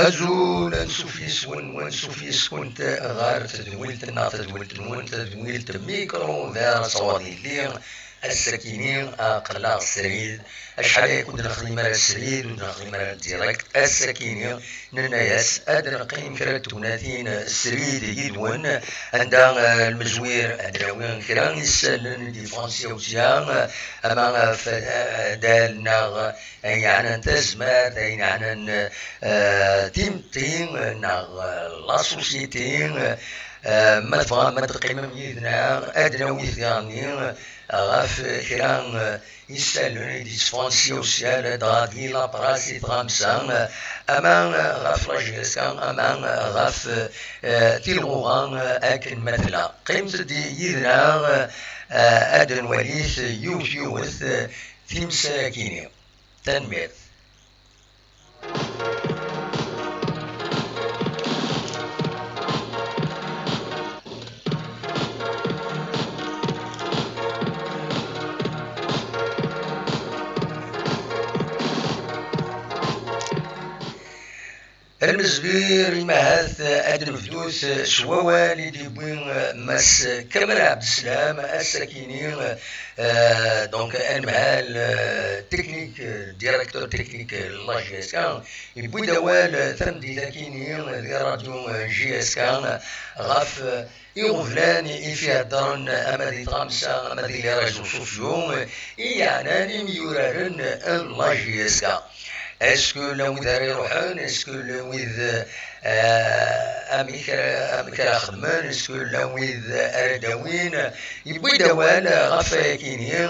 أزول نسوفيس ونسوفيس كنت غار تدويلت النار تدويلت ميكرو ذا صوالي لي السكينين قلاع السريد أشحال كنا نخدم على السريد ونخدم على الديريكت السكينين ننايس أدنى قيم كرا توناتين السريد يدون عند المزوير أدراوين كرا يسالن ديفونسيا وسيان أما دالنا يعني تزمات يعني تيم ناغ لا سوسيتي ما تفهم ما تقيم ميدنا أدنى ويثاني غاف كرا يسالون ديسفونسي وسيال دغادي لا براسي تغامسان اما غاف لاجيسكا اما غاف تيلغوغان اكن مثلا قيمت دي يدنا ادن وليث يوث تيمساكيني تنميت المزبير المهاث أدن فدوث سواوا اللي ديبوين ماس كمال عبد السلام الساكينين دونك المهال تكنيك ديريكتور تكنيك لا جي اس كان يبوي دوال ثم دي لاكينين دي راديو جي اس كان غاف يغفلان فيها الدرن اما دي طامسة اما دي لي ريزو سوسيو يعني ميورارن لا جي اس كان اسكو لو ذا يروحون اسكو لو اميكرا خدمان اسكو لو ارداوين يبوي دوال غفاكينين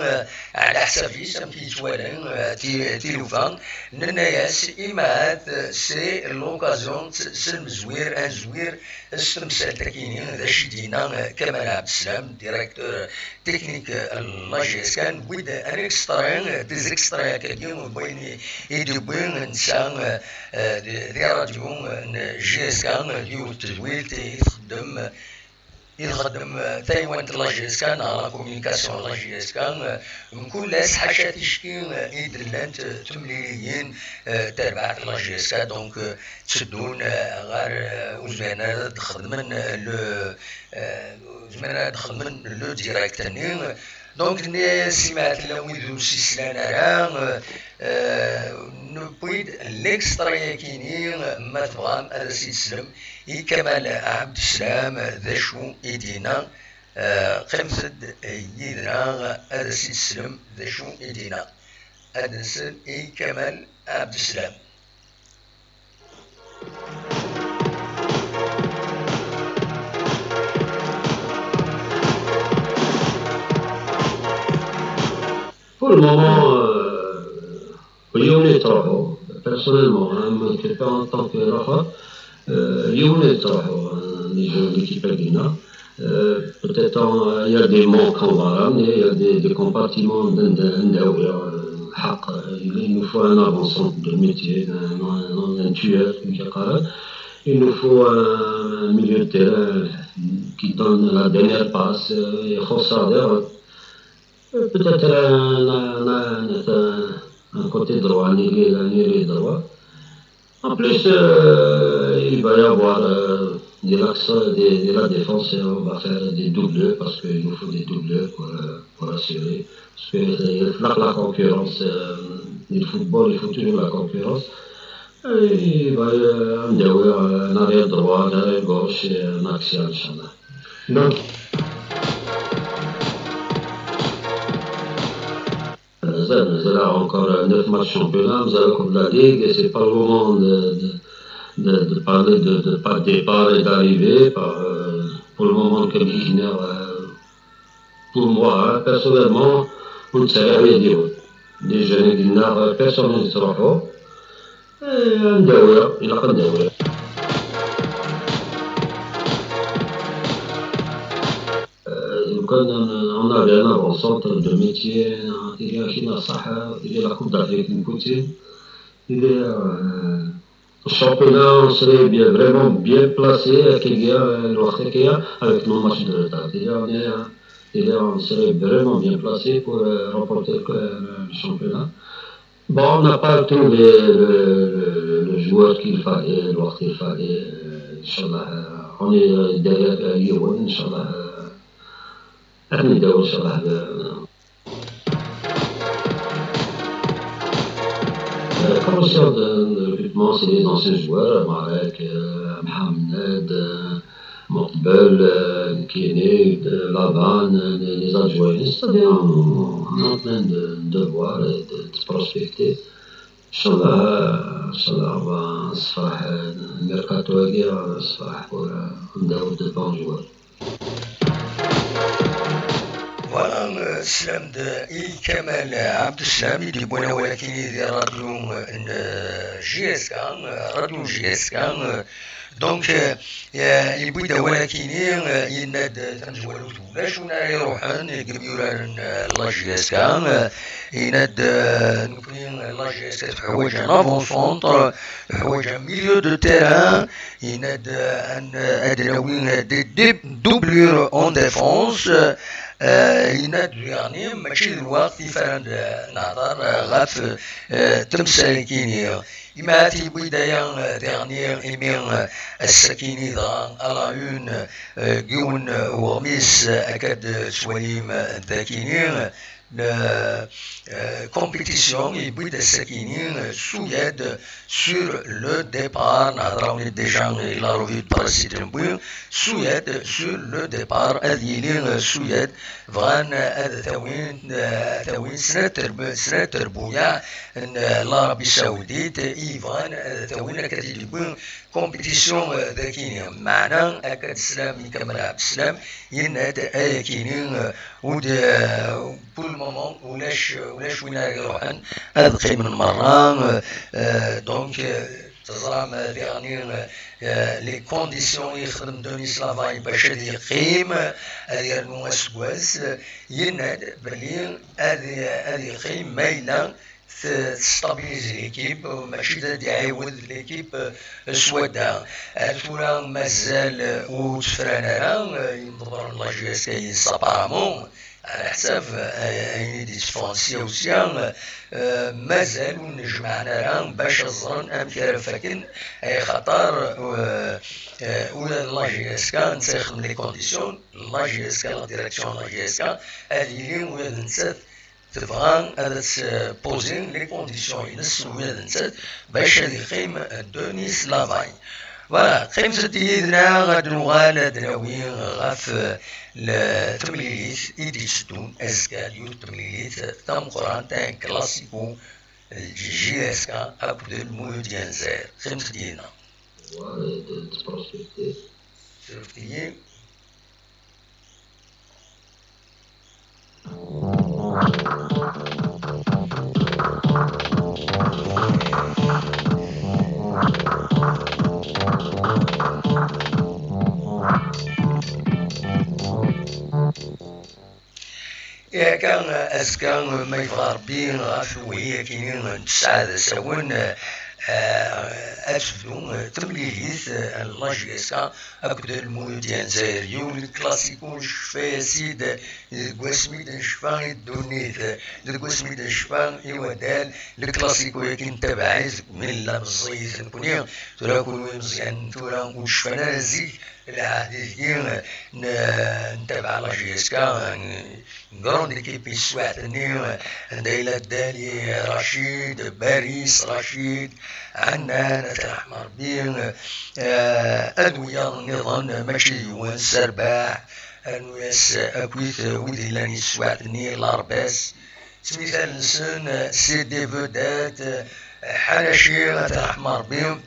على حساب يسم كيتوالن تيلوفان نناياس إمات سي لوكازيون سلم زوير ان زوير السمسال تاكينين ذا شدينا كمال عبد السلام ديريكتور تكنيك لاجيس كان بويد ان اكسترا ديز اكسترا كاين بوين يدبوين نسان دي راديو جي اس كان ديو تزويل يخدم تايوان لا جي اس كان على كوميونيكاسيون لا جي اس كان نكون لاس حاشا تشكين يدلانت تمليين تابعة لا جي اس كان دونك تسدون غير وزمانا تخدمن زمانا تخدمن لو ديريكتني دونك سمعت لو يدو سيسلان راه نبويد الاكسترا يكيني ما تبغام هذا سي سلم كمال عبد السلام ذا شو يدينا قمصد يدنا هذا سي سلم ذا شو يدينا هذا سل كمال عبد السلام. Pour le moment, Lyon personnellement, pas en tant que Rafa, Lyon les jeux de l'équipe Alina. Peut-être il y a des manques en Varan, il y a des compartiments il nous faut un avançant de métier, un tueur, il nous faut un milieu de terrain qui donne la dernière passe, et peut-être un côté droit, ni droit. En plus, il va y avoir de la défense, on va faire des doubleux parce qu'il nous faut des doubleux pour assurer. Parce que la concurrence, du football, il faut toujours la concurrence. Il va y avoir un arrière droit, un arrière gauche et un axial, Inch'Allah. Donc, nous avons encore 9 matchs championnat, nous avons la Ligue et c'est pas le moment de parler de départ et d'arrivée. Pour le moment, comme pour moi, personnellement, on ne sait rien dire. Les jeunes Guinard, personne ne sera fort. Et il n'a pas de dehors. On avait un avant-centre de métier, il y a China Sahara, il y a la Coupe d'Afrique Nkoutine, il y a le championnat, on serait vraiment bien placé avec nos matchs de retard. On serait vraiment bien placé pour remporter le championnat. Bon, on n'a pas trouvé le joueur qu'il fallait, le joueur qu'il fallait. Inch'Allah, on est derrière Lyon, Inch'Allah. نبداو إن شاء الله. Commission de recrutement, c'est les anciens joueurs, Marek, Mohamed, Mortbel, Kiene, Lavan, les adjoints. C'est-à-dire, on est en train de voir et de prospecter. Inch'Allah, on va se faire un mercato à guerre, on va se faire pour de bons joueurs. Voilà, Slam de Il Kamal Abdeslam, il est bon à voir qu'il y a radio GSK, radio GSK. Donc, il est bon à qu'il y a il n'a de تنجولو تولاش ونا يروحن يقبيولان لا GSK. Il n'a de نقولين لا GSK تحوج un avant-centre, تحوج un milieu de terrain. Il n'a de un أدناوين des doublures en défense. ينادوا يعني ماشي دلوقتي فعلا نهضر غاف تمسالكيني إما تيبوي دايا ديرنيير إيمين السكيني ضا على اون جون وغميس أكاد سواليم ذاكيني compétition et puis de Sakini Souyed sur le départ. On est déjà la revue de presse Souyed sur le départ. Adilin Souyed Van Tawin Senator Bouya l'Arabie Saoudite Ivan Tawin Katibun compétition de Kini Manan Akad Islam Kamal Abdeslam Yinad Ayakini ou de pour le moment ولاش وين يروحن هذا من المرة دونك تزرام يعني لي كونديسيون يخدم دوني سلافاي باش يقيم هذه المؤسسات يناد بلي هذه يقيم مايله تستابيليزي ليكيب ماشي يعاود ليكيب سوادها الفورا مازال وتفرانا ينظر لا جي اس كي سابارامون على حساب أين ديسفونسيا وسيان مازال ونجمعنا راه باش الظن أمثال فاكن أي خطر ولا لا جي اس كا نتاخد لي كونديسيون لا جي اس كا لا ديريكسيون لا جي اس كا هذه لي ولا نسات تبغى هذا بوزين لي كونديسيون ينس ولا نسات باش هذه قيم دونيس لافاي فوالا قيم سديدنا غاد نوغال دراوي غاف التمليليت إيديستون أزكاليو التمليليت تام قران تاع كلاسيكو جي اس كا أكد المويو ديال زاير خمس دينا شفتي كان أسكان ما يغربين غافوية كاينين تسعة ساون أفدو تمليليث لا جي اس كا أكد المويو ديال زايريو الكلاسيكو شفا سيد الكواسميد نشفا الدونيث الكواسميد نشفا إيوادال الكلاسيكو يكين تبعيز من لا مزيز نكوني ترا كونو مزيان ترا ونشفانا زيك العاديين نتابع لا جي اس كا نقرون ليكيب السواتني دايلا دالي رشيد باريس رشيد عنان ترحمر بين أدوية نظام ماشي يوان سرباح أنويس أكويت ودي لاني سواتني لارباس سميثال نسن سي دي فودات حناشي ترحمر بين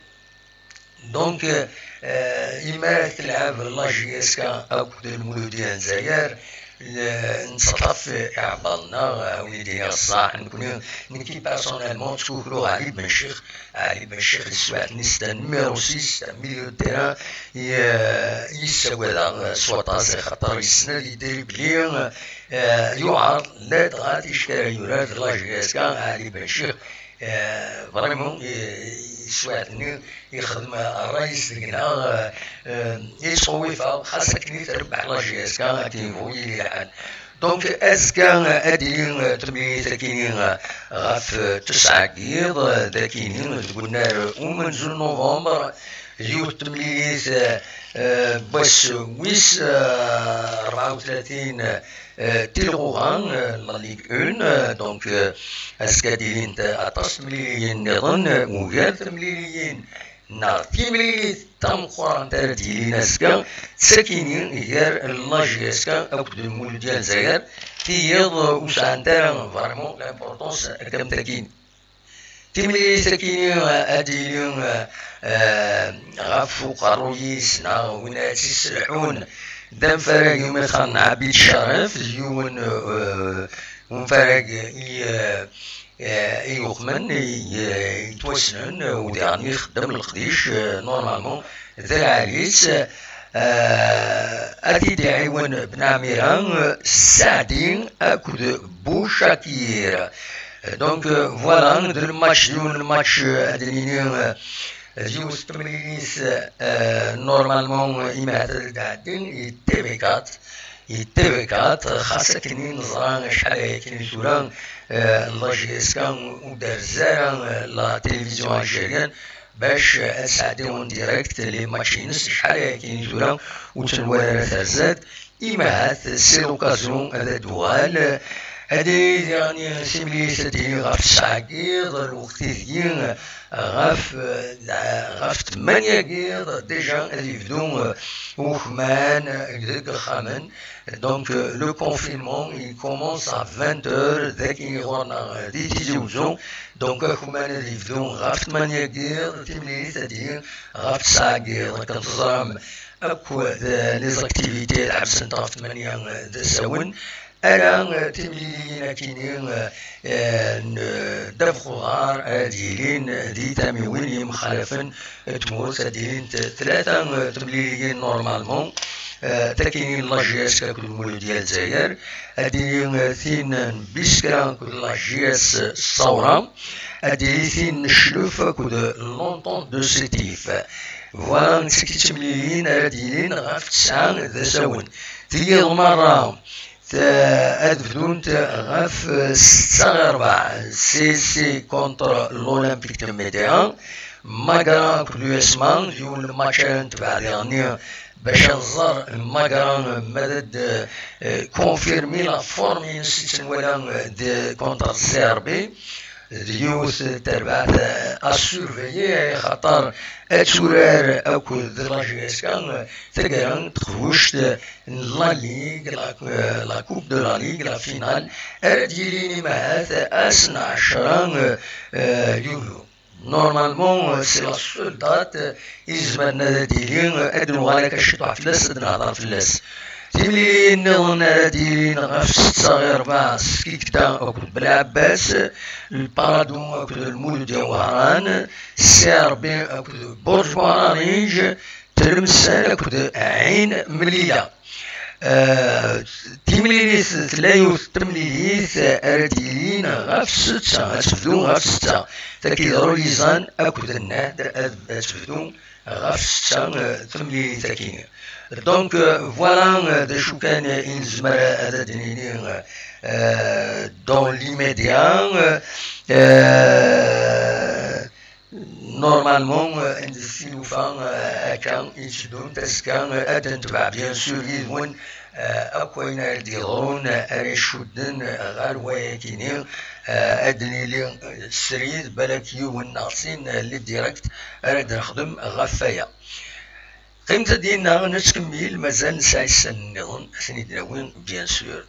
دونك إما تلعب لا جي اس كا أكد المولو ديال زاير نتصطف عبالنا وليدي الصاح نكون نكي بيرسونيلمون تشوفلو علي بن شيخ السوات نستا نيميرو 6 ميليو تيران يساوي هذا سواطاس خاطر يسنى يدير بلي يعرض لا تغات يشكال يراد لا جي اس كا علي بن شيخ فريمون سواتني يخدم الرئيس ديالنا يصوي خاصك كني تربح لا جي اس كا تيفوي لي حال دونك اسكا ادي تملي تكينين غاف 9 كيض ذاكينين قلنا ومنزل نوفمبر يوت تمليليت باش ويس 34 تيلغوغان لا ليغ 1 دونك اسكا ديرين اطاس مليين نظن وغير تمليليين نار تيمليليت تام قران تاع ديالين اسكا ساكنين غير لاجي اسكا او المول ديال الجزائر تيض وسعان تاع فريمون لامبورطونس كم تاكين تيملي ساكنين اديلين غافو قرويس نا وين تيسلحون دام فرق يوم خان عبيد الشرف يوم ونفرق يوخمن يتوسنن وديعني يخدم القديش نورمالمون ذا عريس أدي دعيون بن عميران سعدين أكد بوشاكير دونك فوالا ندير الماتش أدريني جوز تمرينيس نورمالمون إما هتدعدين يتبكات خاصة كنين نظران شحال كنين سوران الله اسكان ودار زارا لا تلفزيون الجزائريان باش اسعدون ديريكت لي ماتشينس شحال كاين سورا وتنوار ثازات إما هات سي لوكازيون هذا دوال هادي يعني سيملي سدي غاف ساكيض الوقت ديال غاف 8 كيض ديجا اللي يبدو وخمان هكذاك خامن دونك لو كونفينمون il commence à 20h ذاك يغورنا دي تيزوزون دونك خمان اللي يبدو غاف 8 كيض تيملي سدي غاف ساكيض كنتظرم اكو لي زاكتيفيتي الحبس نتاع 8 دساون أنا تمليلين كينين دفخوار ديالين دي تاميوين مخالفين تموت ديالين 3 تمليلين نورمالمون تاكينين لاجياس كل مول ديال الجزائر هادي ثين بيسكرا كل لاجياس الثورة هادي ثين نشلوف كل لونطون دو سيتيف فوالا نسكي تمليلين هاديين غاف 9 دساون تيجي المرة أدفدونت غاف 6-4 سي كونتر الأولمبيك دو ميديان ماغران كلو اسمان يو الماتشان تبع ديرنيير باش نزار ماغران مدد كونفيرمي لا فورمي نسيت ولا دي كونتر سي ار بي اليوث تبعت اسورفيي خاطر اتورار اكو دراجيس كان تقران تخوشت لا ليغ لا كوب دو لا ليغ لا فينال دياليني مع 12 يوليو نورمالمون سي لا سول دات يزمرنا ديالين ادنو عليك الشطوع فلاس نهضر فلاس تيملي نظن ديالين غاف 6-4 كيكدا اكو بالعباس البارادون اكو المول ديال وهران سي ار بي اكو برج وهرانيج تلمسان اكو عين مليله تيمليليس تلايوث تمليليس ارديلين غاف 6 تفدو غاف 6 تاكيدرو ليزان اكو الناد تفدو غاف 6 تمليليس تاكين دونك فوالا دا شو كان ينزمر هذا دنيني دون ليميديان نورمالمون عند السيلوفان كان يشدون تسكان ادن تبع بيان سور يدون اكوين يديرون ريشودن غير وياكينين ادني لي السريد بالك يوم ناقصين اللي ديريكت راه نخدم غفايه قيمة ديالنا نتكمل مازال نسعى السنون ثاني دراوين بيان سور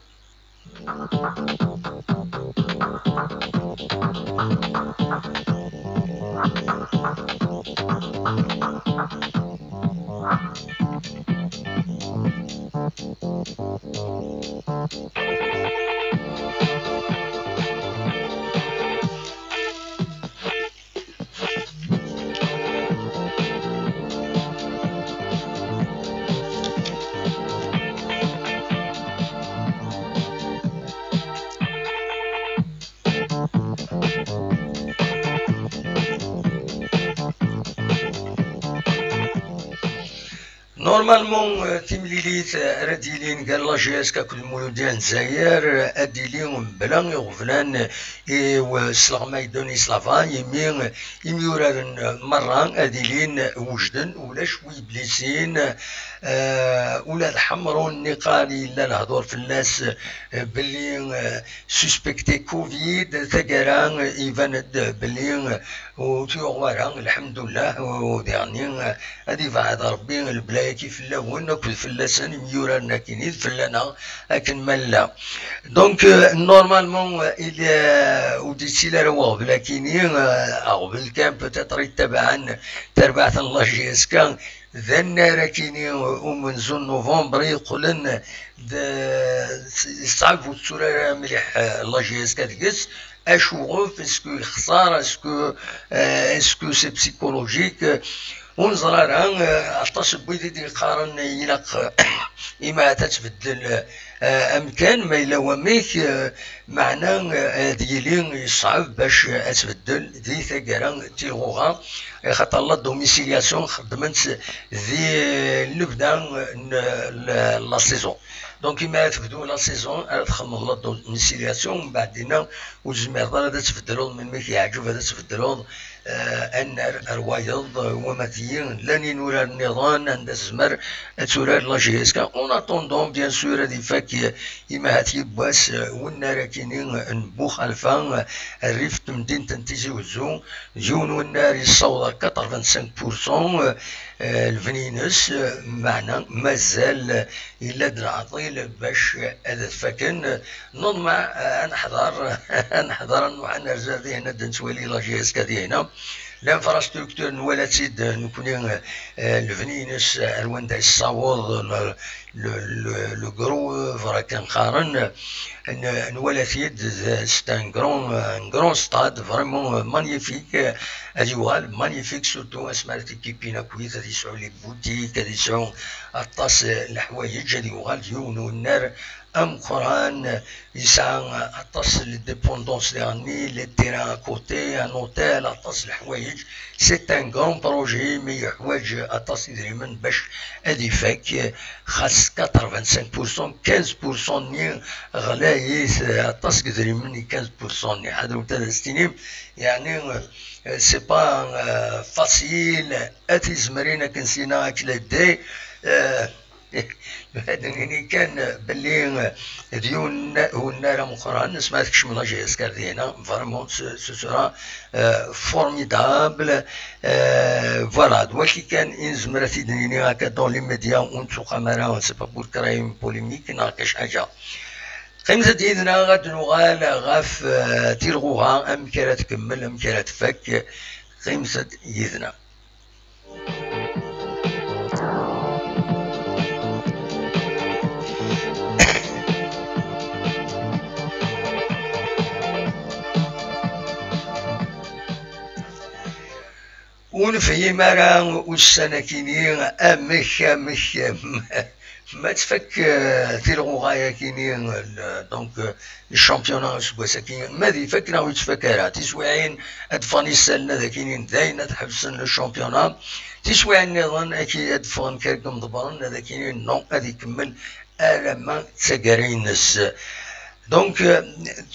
نورمالمون تيمليليت راديلين قال لا جي اس كاكل المولود ديال الجزائر اديلين بلا يغفلان وسلغما يدوني سلافا يميوران مرة اديلين وجدن ولا شوي بليسين ولا الحمرون نقالي لا الهضور في الناس بلي سوسبكتي كوفيد ثقران ايفاند بلي وتيغوارا الحمد لله وديرني هادي بعد ربي البلايا كيف لا هو كل فلاسان ميوران كاينين فلانا لكن مالا دونك نورمالمون الى وديتي لا راه بلا كاينين قبل كان بوتيتر يتبعن تربعة الله جي اس كان ذن راكيني ومنذ نوفمبر يقولن يصعبوا الصورة مليح الله جي اس كاتكس اشوف اسكو خساره اسكو سي بسيكولوجيك ونزرارها عطاش بويدي يقارن يلق إما تتبدل أمكان ما إلا وميك معناه ديالين يصعب باش أتبدل ذي ثقرا تيغوغا خاطر لا دوميسيلياسيون خدمت ذي نبدا لا سيزون دونك كيما تبدو لا سيزون تخمم لا دوميسيلياسيون بعدين وزمير هذا تبدلون من ميك يعجب هذا تبدلون أن الروايض ومثيين لاني نورا النظام عند الزمر تورا لا جي اس كا اون اتوندون بيان سور هادي فاك إما هاتي باس ونا راكينين نبوخ الفان الريف مدينة تنتيجي وزو جون والنار يصوض 85% الفنينس معنا مازال إلا دراطيل باش هذا فاكن نضمع نحضر معنا رزاذي هنا دنتوالي لا جي اس كا دي هنا الانفراستركتور نولا تيد نكون الفنينس الوان تاع الصاوض لو غرو فرا كنقارن نولا تيد سي ان غران ستاد فريمون مانيفيك هادي وال مانيفيك سورتو اسمارت كيبينا كويس هادي يسعو لي بوتيك هادي يسعو الطاس الحوايج هادي وغال يونو النار ام قران يسعى الطاس لي ديبوندونس لي غني لي تيران اكوتي ان اوتيل الطاس الحوايج سي ان غران بروجي مي يحواج الطاس يدريمن باش هادي فاك خاص 85% 15% ني غلايس الطاس يدريمن 15% ني حضروا 3 سنين يعني سي با فاسيل اتي زمرينا كنسينا كلا دي يعني كان باللي ديون والنار مؤخرا سمعت كشم لا جي اس كار دينا فريمون سو سورا فورميدابل فوالا ولكن كان ان زمرت دنيني هكا دون لي ميديا ونتو كاميرا سي با بور كرايم بوليميك ناقش حاجه قيمة ديدنا غاد نغال غاف تيرغوها ام كرا تكمل ام كرا تفك قيمة ديدنا ونفهم مرا والسنة كينين أمك ما تفك تيرغوغايا كينين دونك الشامبيونا سكواسا كينين ماذي فكنا ويتفكرها تسويعين أدفاني سالنا ذا كينين داينا تحبسن الشامبيونا تسويعين نظن أكي أدفان كاركم ضبارن ذا كينين نون أدي يكمل ألما تساقرينس دونك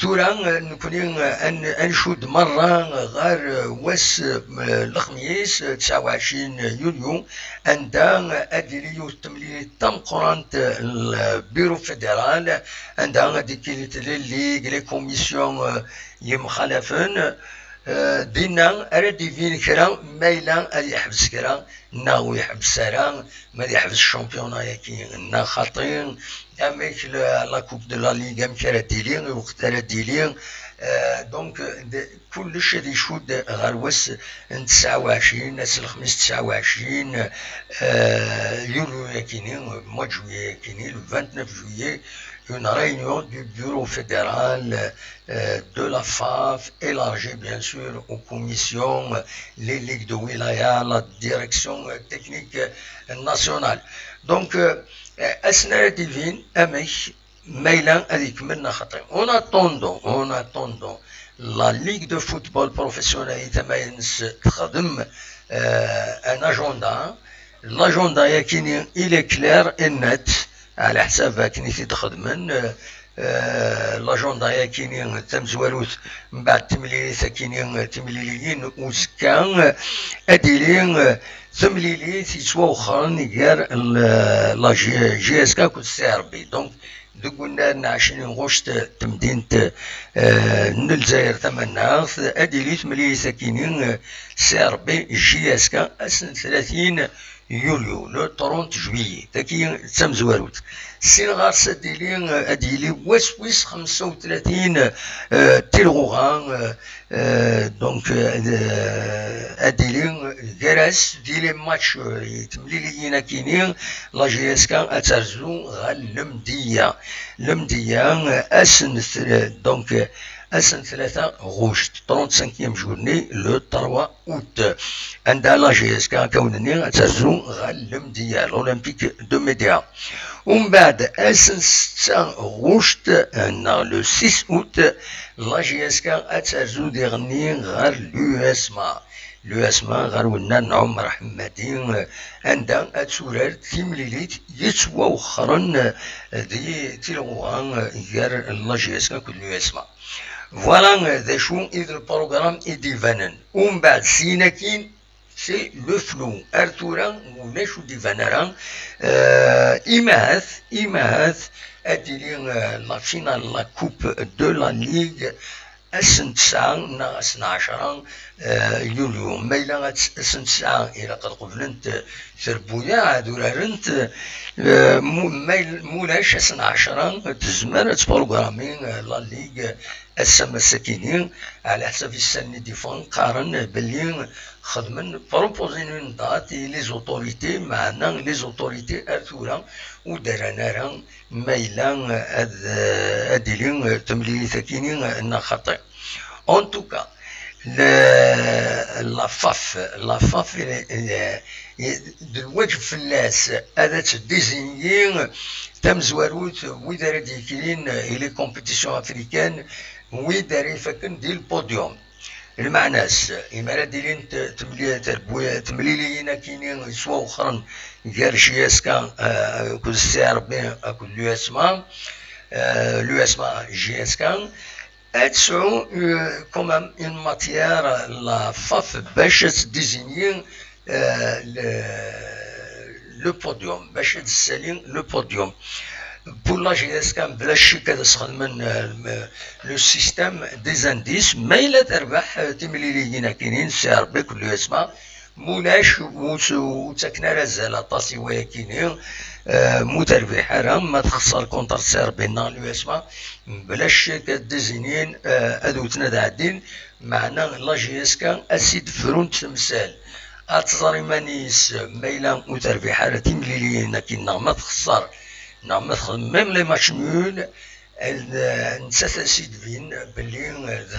تورا نكونين انشود مرة غير واس الخميس 29 يوليو عندها اديريو تملي تم قرانت البيرو فيدرال عندها ديكيلت لي كوميسيون يمخالفن دينا ردي فين كرا مايلا ادي يحبس كرا ناو يحبس سرا ما يحبس الشامبيونا ياكي نا خاطين اميك لا كوب دو لا ليغ مكرا ديلين وقت راه ديلين دونك كلش هادي يشود غير واس 29 ناس الخميس 29 يوليو ياكيني موا جويي ياكيني 29 جويي une réunion du bureau fédéral de la FAF, élargie bien sûr aux commissions, les ligues de wilaya, la direction technique nationale. Donc, Asna Divine, Amich, Mailan Adikmen en attendant, la Ligue de football professionnel Itamayens Khadem, un agenda. لاجوندا ياكيني إلي كلير النت على حساب كني تخدمن لاجوندا ياكيني تمزوالوث من بعد تمليليث كيني تمليليين وزكان أديلين تمليليث يسوا أخرين غير لا جي اس كا كنت سي ار بي دونك دقنا نعشرين غشت تمدينة الجزائر تمناغ أديليث مليليث كيني سي ار بي جي اس كا أسن 30 يوليو لو 30 جويي تاكي تمزواروت سينغار سديلين أديلي ويس 35 تيلغوغان دونك أديلين غراس ديلي ماتش تمليليين كينين لا جي اس كان أترزو غال لمدية أسن دونك أسن 3 غوشت 35e journée le 3 août عندها لا جي اس كان كونني أترزو غال لمدية الأولمبيك دو ميديا ومن بعد أسن 6 غوشت le 6 août لا جي اس كان أترزو ديغني غار لو اسما غار ونان عمر حمادين عندها أتسورار تيمليليت يتسوا وخرن دي تيلغوان غير لا جي اس كان كل لو اسما فوالا ذا شو إذا البروغرام إديفانن ومن بعد سيناكين سي لو فلو ارتورا ونشو ديفانران إماث أديلين لا فينال لا كوب دو لا ليغ أسن 9 ناقص 12 يوليو ميلا أسن 9 إلى قد قبلنت ثربويا عدورارنت مولاش أسن 10 تزمر تبروغرامين لا ليغ السما السكينين على حسب السن ديفون قارن بلين خدمن بروبوزين اون دات لي زوتوريتي معنا لي زوتوريتي ارثورا ودرنا ميلان اديلين تملي ثكينين ان خطا ان توكا لا فاف الوجه فلاس هذا تديزينيين تمزواروت ويدار ديكلين الى كومبيتيسيون افريكان ويدار فكن دي البوديوم المعناس إما ديلين تمليلينا كينين سوا أخرى غير جياسكا كل سي ار بي كل لو اسما جياسكا اتسو كومام اون ماتيير لا فاف باش تديزيني لو بوديوم باش تسالين لو بوديوم pour la GSK بلا شك هذا من لو سيستيم دي زانديس ما إلا تربح تمليليين كاينين سي ار بي كل اسمها مولاش وتكنا رزالة طاسي ويا كاينين مو تربيح راه ما تخسر كونتر سي ار بي نار لو اسمها بلا شك ديزينين هذو تنادعدين معنا لا GSK اسيد فرونت تمثال اتزاري مانيس ما إلا وتربيح راه تمليليين كاينين ما تخسر نعم ميم لي ماتش نول نسات سيد فين بلي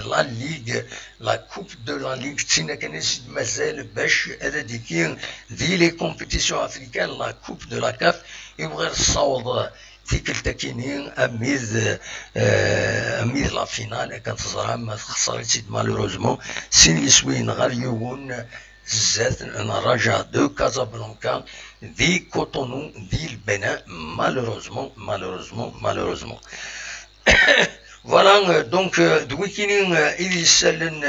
لا ليغ لا كوب دو لا ليغ تينا كان سيد مازال باش هذا ديكين دي لي كومبيتيسيون افريكان لا كوب دو لا كاف يبغي الصوض تيكل تاكينين اميز لا فينال كانت تزرع ما خسرت سيد مالوروزمون سين يسوين غير يوون زاد نرجع دو كازابلانكا دي كوتونو دي البناء malheureusement voilà donc دويكينين إلي سالن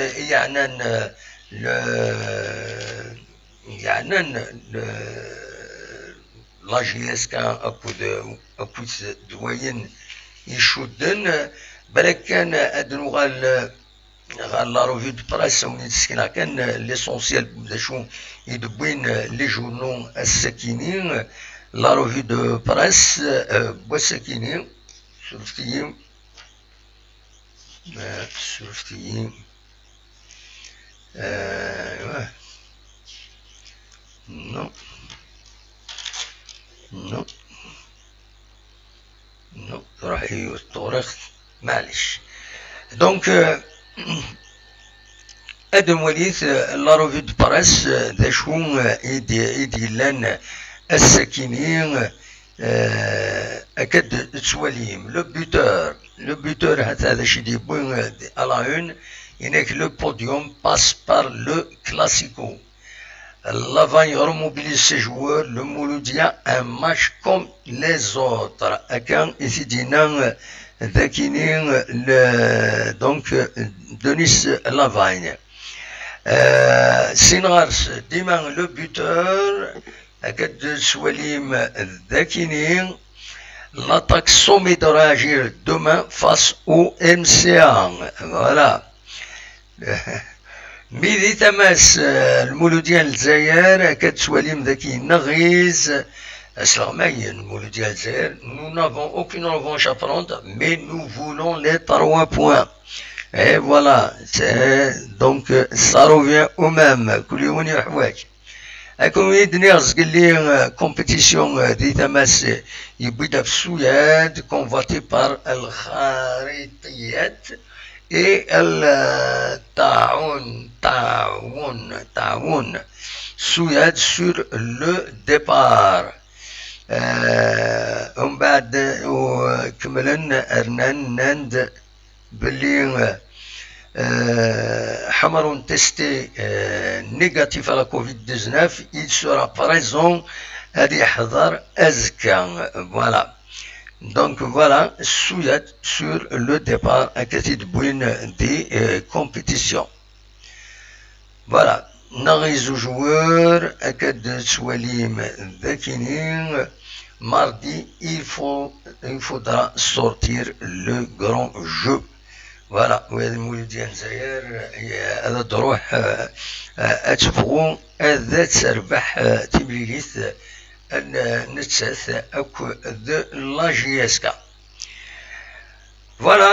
يعنان لا جي اس كا أكو دوين يشدن بالك كان أدنو غال لا روفي دو براس وني تسكينا كان ليسونسيال بدا شو يدبوين لي جورنو السكينين لا روفي دو براس بوسكينين شرفتيين نو راح يطورخ معليش دونك ادم وليث لا روفي دو براس ذا شو يدي لان السكينين اكاد تسواليم لو بوتور هذا شي دي بوين على اون ينك لو بوديوم باس بار لو كلاسيكو Lavagne remobilise ses joueurs, le Mouloudia, un match comme les autres. Akan Isidinan Dakinin, donc Denis Lavagne. Sinars, Diman le buteur, Akad de Swalim Dakinin. L'attaque sommet de réagir demain face au MCA. Voilà. ميدي تماس المولودية الجزائر كتسواليم ذاكي نغيز اسلامين المولودية الجزائر nous n'avons aucune revanche à prendre mais nous voulons les 3 points et voilà donc ça revient au même كل يوم يحواج اكون يدنيرز قال لي كومبيتيسيون دي تماس يبدا في السويد كونفاتي بار الخريطيات et elle Taoun Souyad sur le départ. بعد كملنا Hernan Nand باللي حمر testé négatif à la Covid-19, il sera présent à يحضر أزكى. Voilà. Donc voilà, Souyad sur le départ à Katid Bouine des compétitions. Voilà, Nariz aux joueurs, Akad Swalim Dakinin. Mardi, il faudra sortir le grand jeu. Voilà, وهذا المولودية الجزائر هذا تروح أتفقوا هذا تربح تبليليث نتساث أكو de la GSK. Voilà,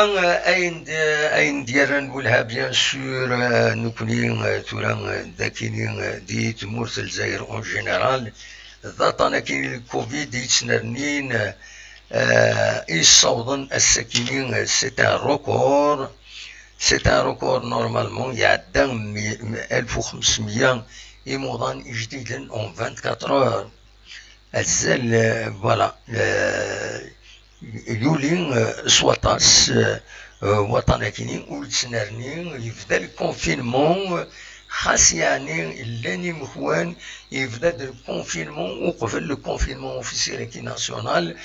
أين ديالنا نقولها بيان سور نكوني تورا داكينين دي تمور الجزائر اون جينيرال ذاتنا كاين الكوفيد يتسنرنين يصوضن الساكنين سي ان روكور نورمالمون يعدى 1500 يموضان جديدا اون 24 اور الزال فوالا يولين سواتاس وطنا كينين ولتسنارني يبدا الكونفينمون خاص يعني لاني مخوان يبدا الكونفينمون وقفل لو كونفينمون اوفيسيال كي ناسيونال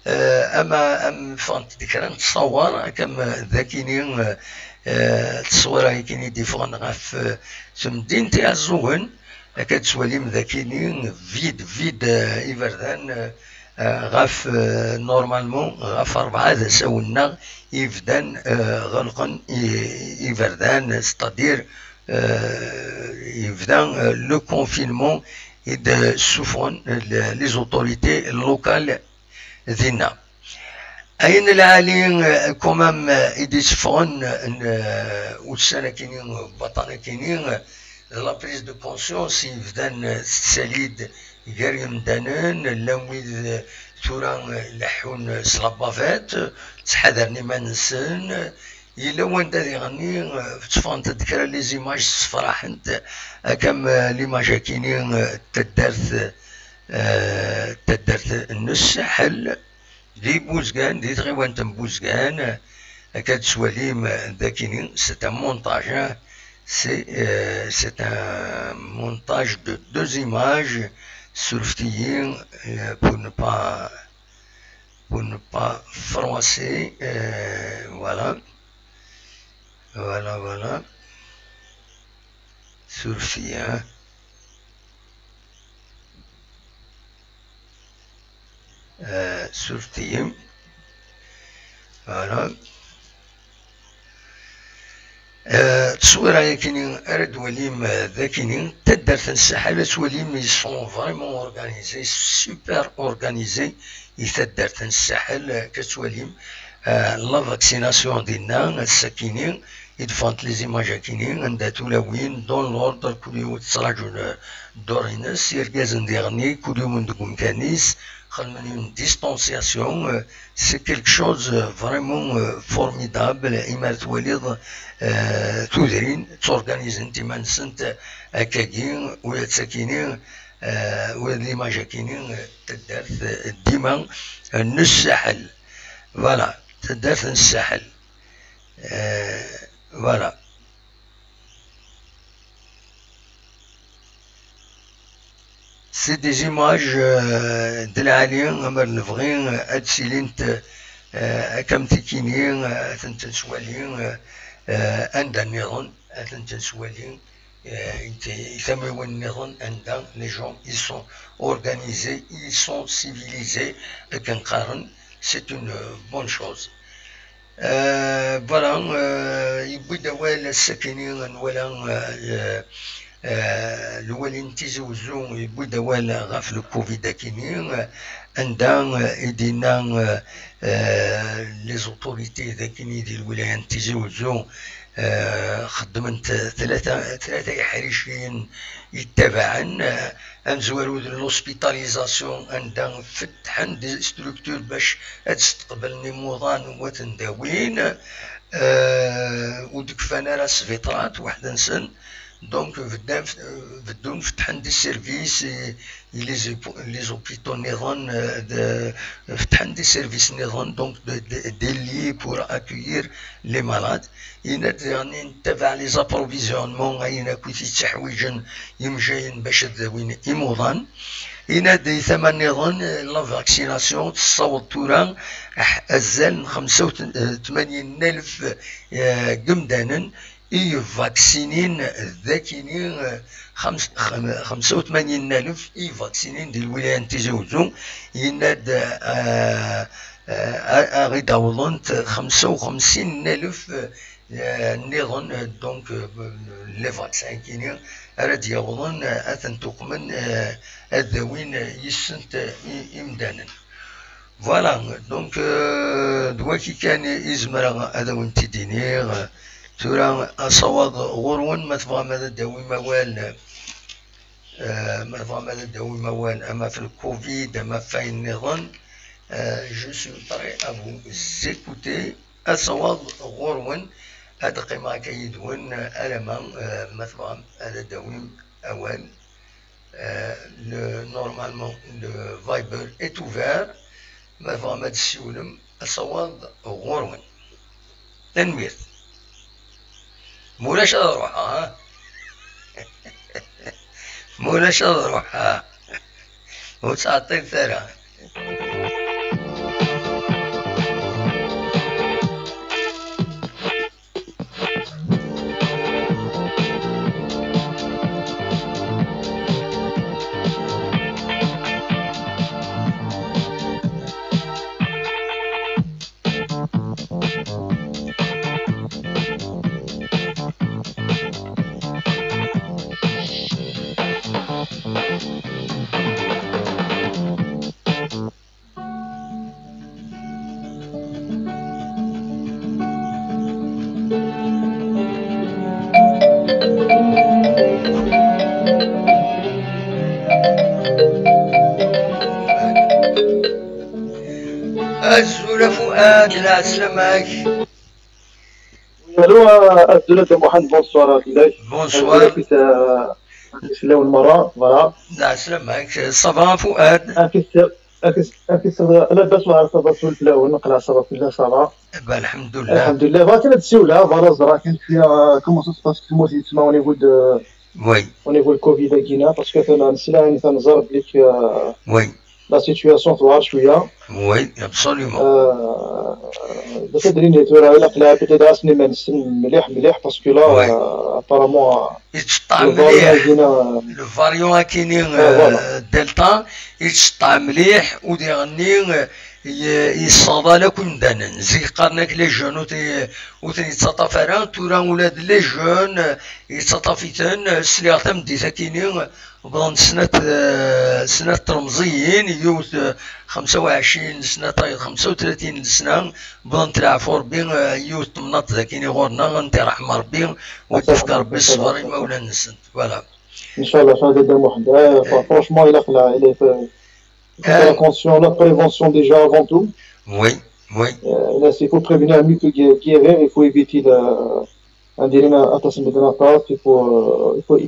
اما فانت ذكرى نتصور كم ذاكينين تصويره كيني ديفون غاف تمدين تاع الزوين كتسواليم ذاكينين فيد يفردان غاف نورمالمون غاف 4 ساونا يفدان غلقا يفردان ستادير يفدان لو كونفينمون إذا سوفون لي زوتوريتي لوكال دينا أين العالين كمام إذا سفون وتسانا كينين بطانا كينين لا بريز دو كونسيونس يفدان ساليد يقاريم دانان اللامويد تورا لحون صلابافات تحذرني ما ننسن إلا وين دادي غني تفان تذكر لي زيماج صفراح انت كم ليماج كينين تدرت النص حل دي بوزقان دي تغيوان تم بوزقان كتسواليم ذاكينين سي ان مونتاج c'est un montage de 2 images surftiées pour ne pas froisser, voilà, surftiées, surftiées, voilà. تصوير كاينين رد وليم ذاكينين تدرت السحابات وليم يسون فريمون اورغانيزي سوبر اورغانيزي يتدرت السحل كتوليم لا فاكسيناسيون ديالنا الساكينين يدفانت لي زيماج كاينين عندها تلاوين دون لوردر كل يوم تراجعون دورينس يركازن ديغني كل يوم ندكم كانيس une distanciation, c'est quelque chose vraiment formidable. إمارة وليد تدرين تورغانيز انت منسنت أكاكين ويا تساكينين ويا ليما جاكينين تدارت ديما الساحل فوالا تدارت الساحل فوالا des images de l'alien, amar nevrin, adsilint, comme tikinin, atentenswalin, andaniron, atentenswalin, les gens, ils sont organisés, ils sont civilisés, c'est une bonne chose. Voilà, يبدأ السكنين ولا الوالين تيزوزون يبدأ غاف الكوفيد كينين عندنا يدينا لي زوتوريتي ذاكيني ديال الولايات تيزوزون خدمت ثلاثة حريشين يتبعن انزوارو لوسبيتاليزاسيون عندنا فتحن دي ستركتور باش تستقبل نموضان وتنداوين وديك فانا راه سفيطرات واحد نسن دونك بدون فتحن دي سيرفيس لي زوبيتو نيرون فتحن دي سيرفيس نيرون دونك دي لي بور اكويير لي مالاد يعني نتبع لي زابروفيزيونمون غاينا كويتي تحويجن يمجاين باش تداوين يموضان ينادي ثمان نظام لا فاكسيناسيون تصوت تورا أزال 85,000 قمدانا اي فاكسينين ذاكينين 85,000 اي فاكسينين ديال الولايات تيزوزو يناد غيدا وظنت 55,000 نظام دونك لي فاكسين كاينين راه يوضن اثن تقمن الذوين يسنت امدانا فوالا دونك دواكي كان يزمر هذا وانت دينير ترى اصوات غرون ما تبغى ماذا داوي موال ما تبغى ماذا داوي موال اما في الكوفيد اما في النظام جو سو بري ا فو زيكوتي اصوات غرون هذا قيمة كيدون ألما مثلا هذا دويم أول نورمالمون لو فايبر est ouvert مثلا ما تسيولم الصواب غورون تنمير مولاش روحها مولاش روحها وتعطي ثرى الزول فؤاد العسلمك الو الزول محمد بونسوار كيفاش بونسوار في الاول مره فوالا العسلمك صباح فؤاد اكيس لاباس مع الصباح في الاول نقلع الصباح في صباح الحمد لله الحمد لله بغيت انا السؤال فوالا زرا كانت فيها كومون سا سباس كيما تسمى او نيفو دو وي او نيفو الكوفيد كاينه باسكو انا نسلا يعني تنزرب لك وي لا سيتوياسيون توار شويه وي ابسوليومون باش تدريني تورا الا قلعه بيتي راسني ما نسن مليح باسكو لا ابارامون يتشطع مليح لو فاريون كاينين دلتا يتشطع مليح وديغني يصادا لكم دانا زي قرنك لي جون وثاني تسطف راه تورا ولاد لي جون يتسطفيتن سليغتم ديتا كاينين بغن سنة رمزيين يوث 25 سنة 35 سنة بغن تلعفور بين يوث تمنط ذاكيني غورنا غنتي رحمة ربي وتفكر بالصبر مولا نسنت فوالا ان شاء الله هذا واحد فرانشمون الا خلع la conscience, la prévention déjà avant tout. Oui, oui. Là, il faut prévenir mieux que guérir, il faut éviter il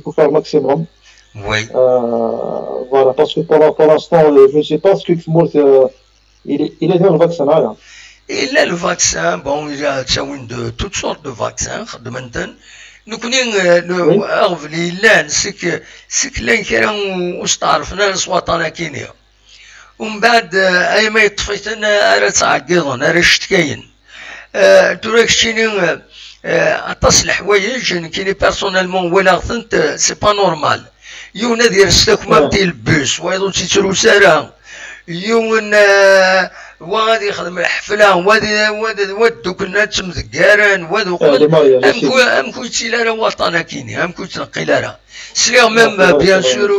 faut faire le maximum. Oui. Voilà, parce que pour l'instant, je ne sais pas ce que il est dans le vaccin là. Il a le vaccin, bon, il y a de toutes sortes de vaccins, de maintenant. نكوني وي اغف لي لان سك لان كان واستعرفنا نصواتنا كينيا ومن بعد اي ما يطفيت انا راه تعقيضن راه شتكاين تراك شيني اتصل حوايج كيني بيرسونيلمون ولا غثنت سي با نورمال يونا ديال السكمه ديال البوس ويضو تيترو سارة يون وغادي يخدم الحفله وادو كنا تمذكارن وادو امكو يتيلا راه وطنا كيني امكو تنقي لها سيغ ميم بيان سور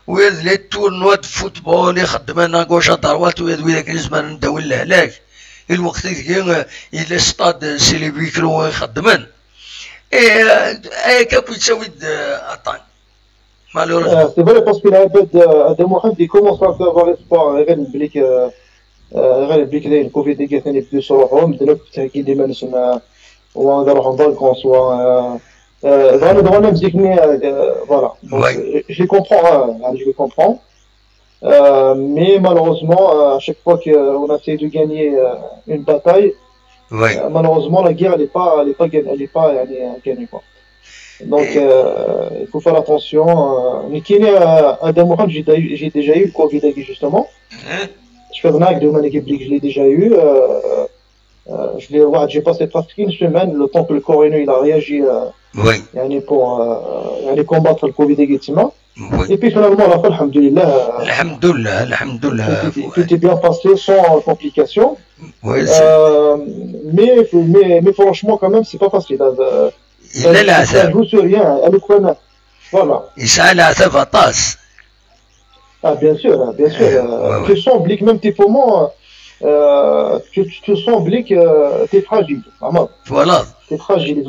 وياد لي تورنوا د فوتبول يخدم انا كوشا دروات وياد وياك نزمان نداو لهلاك الوقت كي الى ستاد سي لي بيكرو يخدمن اي كابو تساوي اطان malheureusement. C'est vrai parce qu'il a Adam Mohamed il commence à avoir espoir غير البليك داير الكوفيد اللي ثاني بدو يصروحهم دروك تاكيد ديما نسمع ونروحوا نضلكون سوا دغنا مزيكني فوالا je les comprends je les comprends mais malheureusement à chaque fois qu'on essaie de gagner une bataille malheureusement la guerre elle est pas gagnée quoi. Donc il faut faire attention mais qui est Adam Mohamed j'ai déjà eu le Covid justement. Je fais une de mon équipe que je l'ai déjà eu. J'ai passé presque une semaine, le temps que le corps il a réagi pour combattre le Covid également. Et puis finalement, la fin, alhamdoulilah, tout est bien passé sans complications. Mais franchement, quand même, c'est pas facile. Ça joue sur rien. Voilà. Ah, bien sûr. Tu sens même tes poumons, tu sens que tu es fragile. Voilà. Tu es fragile.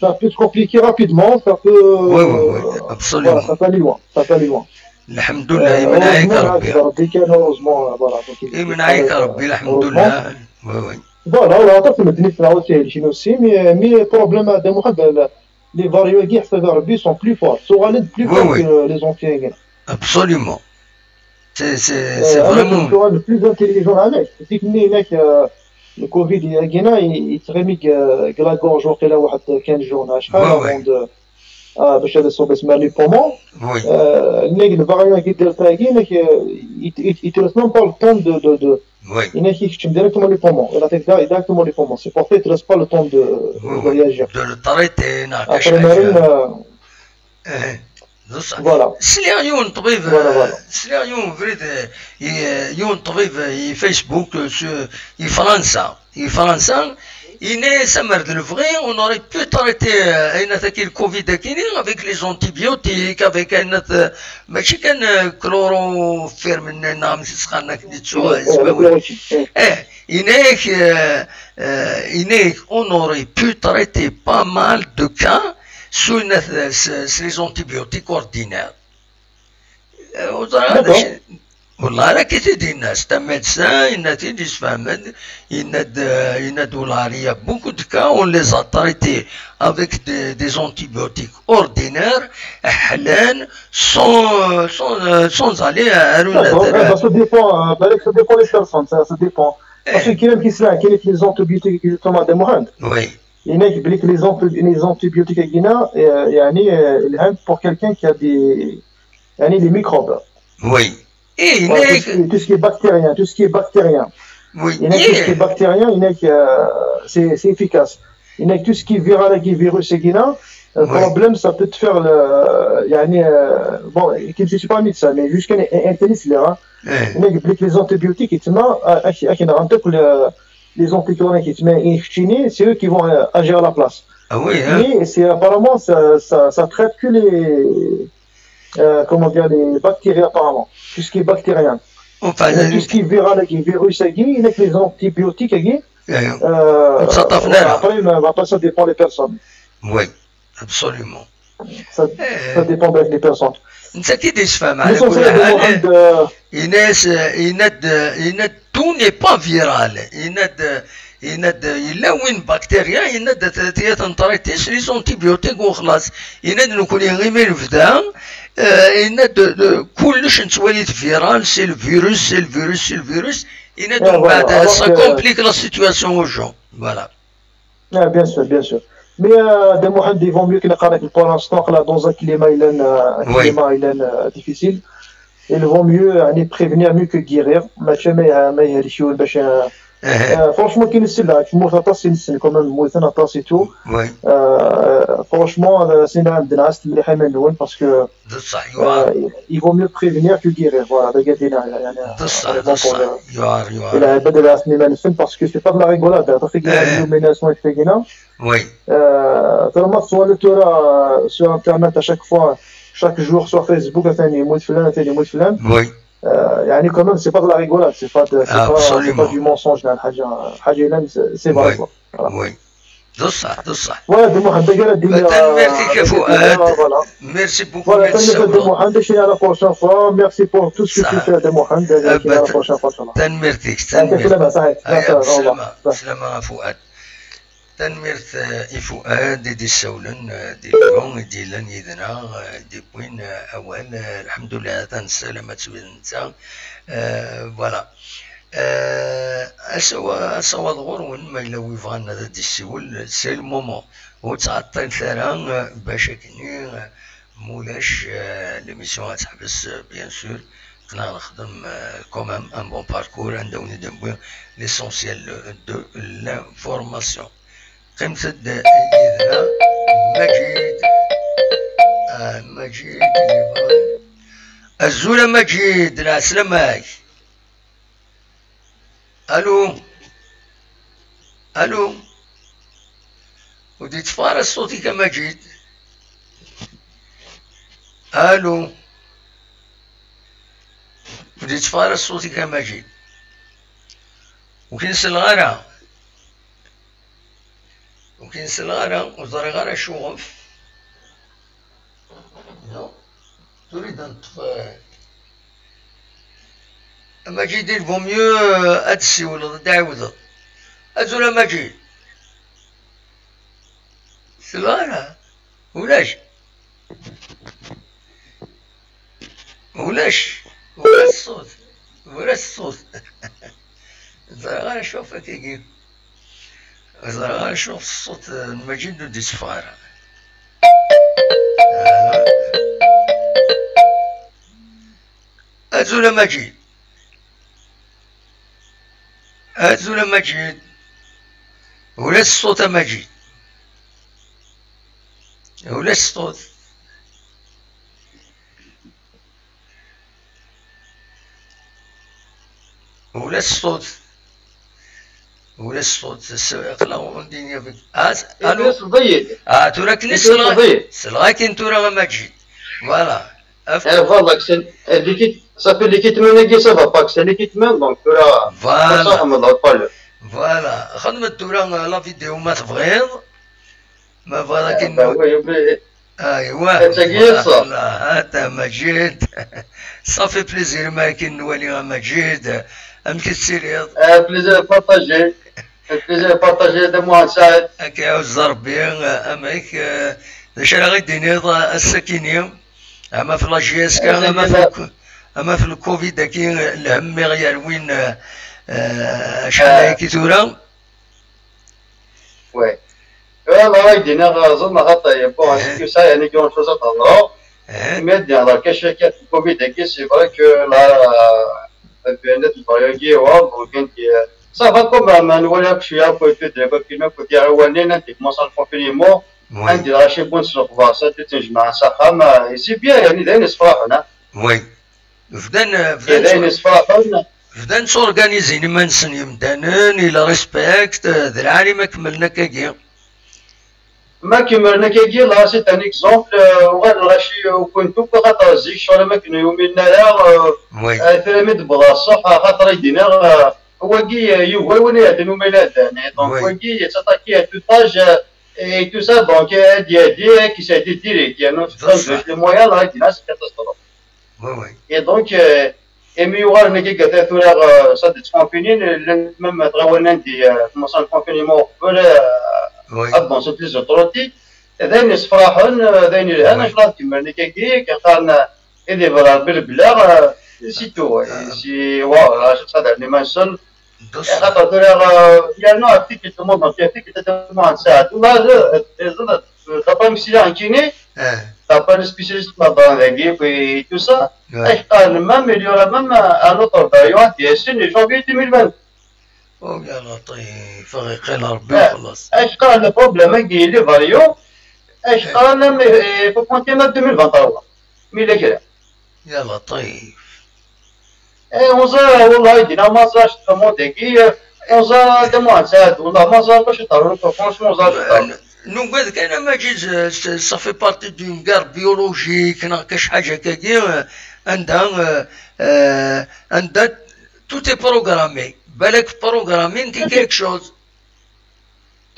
Ça peut se compliquer rapidement, ça peut. Oui, absolument. Voilà, ça peut aller loin. Alhamdoulilah, heureusement, voilà. Alhamdoulilah. Voilà, on a aussi, mais le problème de Mohamed, les variants sont plus forts, plus forts que les anciens. Absolument. C'est vraiment. Le plus intelligent avec. C'est que le Covid, il se remet que la gorge au là 15 jours avant de باش هذا الصوب اسمه لي بومون le variant qui il te laisse même pas le temps de il est qui directement les poumons il attaque directement les poumons c'est pour ça il te laisse pas le temps de réagir de le traiter voilà سلي يون طبيب سلي يون فريد يون طبيب فيسبوك فرنسا il est ça merde le vrai on aurait pu traiter une attaquer le Covid avec les antibiotiques avec un ماشي كان كلوروفيرمين نعم سخانك ديتو on aurait pu traiter pas mal de cas sous les antibiotiques ordinaires. والله راه كتدي الناس تا ميدسان إن تيدي فهمت إن دولارية beaucoup de cas on les a traités avec des antibiotiques ordinaires أحلان sans aller à ça dépend les personnes ça dépend parce que كاين كيسمع كاين les antibiotiques justement de Mohamed il y a les antibiotiques يعني الهم pour quelqu'un qui a des microbes tout ce qui est bactérien oui tout ce qui est bactérien c'est efficace il y a tout ce qui est viral qui virus le problème ça peut te faire bon qui ne suis pas médecin mais jusqu'à un tennis là il y a les antibiotiques les antibiotiques c'est eux qui vont agir à la place mais c'est apparemment ça traite que les comment dire les bactéries apparemment tout ce qui est bactérien tout ce qui est viral qui est virus il y a les antibiotiques après ça dépend des personnes oui absolument ça dépend des personnes انت كي تفهم على كل حال يناد tout n'est pas viral يناد إلا وين بكتيريا يناد تنطريتيش لي زونتيبيوتيك وخلاص يناد نكون غير الفدا يناد كلش نتوليت فيرال سي الفيروس يناد من بعد سا كومبليك لا سيتواسيون او جون فوالا bien sûr Mais de Mohamed, ils vont mieux que les Kanaks pour l'instant, là, dans un Oui. climat difficile. Ils vont mieux prévenir mieux que guérir. Franchement, كاين السلة تموت عطاس السن كمان موتنا عطاس تو. Oui. Franchement, c'est un دناس مليحة من الأول parce que بصح il vaut mieux prévenir que guérir. Voilà, هذا قادينا يعني. بصح يوار إلى بدل أثني ما نفهم parce que c'est pas de la rigolade. تعرف كي اليوميناسيون تفيقنا. Oui. ترى سؤال ترى sur internet à chaque fois, chaque jour sur Facebook ثاني يموت فلان ثاني يموت فلان. Oui. يعني quand même c'est pas de la rigolade, c'est pas du mensonge là حاجة c'est vrai quoi. Oui. بصح. Ouais, de Mohamed merci Fouad. Merci beaucoup. Voilà, de Mohamed, je suis à la prochaine fois. Merci pour tout ce que tu fais de Mohamed. À la prochaine fois. تنمرتك سلامة فؤاد. تنمرت فؤاد دي السولن دي اليوم دي لن يدنا دي بوين أول الحمد لله تنسلمت سوينتا فوالا أسوا ضغور ما لو يفغان هذا دي السول سي المومون وتعطي ثرا باش كني مولاش ليميسيون تحبس بيان سور كنا نخدم كومام ان بون باركور عندنا ندير ليسونسيال دو لانفورماسيون قيمة إذا مجيد الزولة مجيد العسلامة ألو ودي تفارس صوتي كمجيد ودي تفارس صوتي كمجيد وكنسل الغرام وزرغارة شوف تريد أن تطفى مجيد il vaut mieux أدسي ولا دعوذة أزول مجيد سلغارة ولاش ولا الصوت زرغارة شوف كيجي زرغارة شوف الصوت المجيد ودي سفارة أزول مجيد ولا الصوت مجيد ولا الصوت اقلعوا الدنيا بك الو تراك سلغاكين تورا مجيد فوالا فوالا اللي صافي اللي كيتمنى سا فا باك اللي كيتمنى دونك تورا فوالا خدمة تورا لا فيديو ما تبغيض ما فوالا كاين ايوا هذا مجيد صافي بليزير ما كاين نولي مجيد ام كتسيريض بليزير بارطاجي دو موا سعد هكا عز ربي اماك داش راه غيديني السكينين اما في لاجياس كان اما في الكوفيد كاين الهم غير وين شحال كي تورا وي والله غيدينا زلنا غطي بون اسكو سا يعني كون شوزا تهضروا مي هضر كشركات الكوفيد كي سي فري كو لا بيانات البيولوجيه دونك صافا كوم ما نوليك شويه كنت دابا كيما كنت عوانين انت كومونسا الكونفينيمون عندي راه شي بوين سلوكفاسا تنجمع ساقا سي بيان يعني داين يصفراحنا وي داين يصفراحنا بدان سورغانيزين منسن يمدانن الى ريسبكت ذرعاني ما كملنا كاكيا لا سيت ان اكزومبل وغاشي وكنتو خاطر زيك شغل ما كانوا يومينا لا ثلاميذ بلاصه خاطر يدينا هو كي يوين يعطينو ميلاد يعني دونك هو كي يتاتاكي تو طاج اي تو سا دونك هادي كي ساعدي ديريكت يعني لي مويان راه يدينا سي كاتاستروف وي اي دونك ايمي يوغال نكي كاتا ثورا صاد تكونفينين ميم تغاونا ندي كومونسا الكونفينيمون قبل ابون سوت لي زوتروتي ذاين يصفراحون ذاين الهنا شلاط كيما نكاكي كنقارن اللي برا بالبلا سي تو سي واو اش تصدر لي مانسون خاطر il y a un article qui demande dans qui te demande ça là t'as pas mis un kiné t'as pas de spécialiste là-dedans et tout ça même il y aura même un autre variant qui est signé janvier 2020 oh يا لطيف يقين ربي وخلاص ايش قال البروبليم كي لي فاريون ايش قال faut compter en 2023 ملي كده يا لطيف on a والله يدينا ما صارش تموديكي on a des mois ça والله ما صار باش تعرف franchement صار نو قال لك انا ما جيت صافي بارتي دون كار بيولوجيك كاش حاجه كاين عندها tout est programmé بالك بروغرامين كي كيك شوز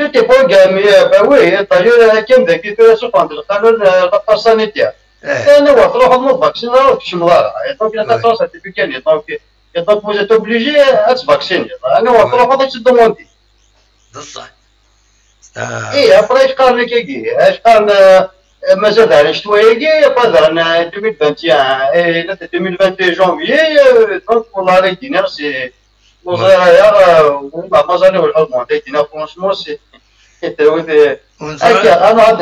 tout est programmé bah oui d'ailleurs كم ذاك كي شوف عند القانون القطار سانيتير انا وتروح المفاكسين راك شمرا دونك لا تاع سيرتيفيكان دونك vous êtes obligé à se vacciner انا وتروح هذاك تدوموندي بصح اي ابري ايش قال لك ايش قال مازال على شويه بعد 2021 اي 2022 جونفي دونك والله عليك دينار سي وزرايا مازال الحكومه دينا فرونشمون سي انا عاد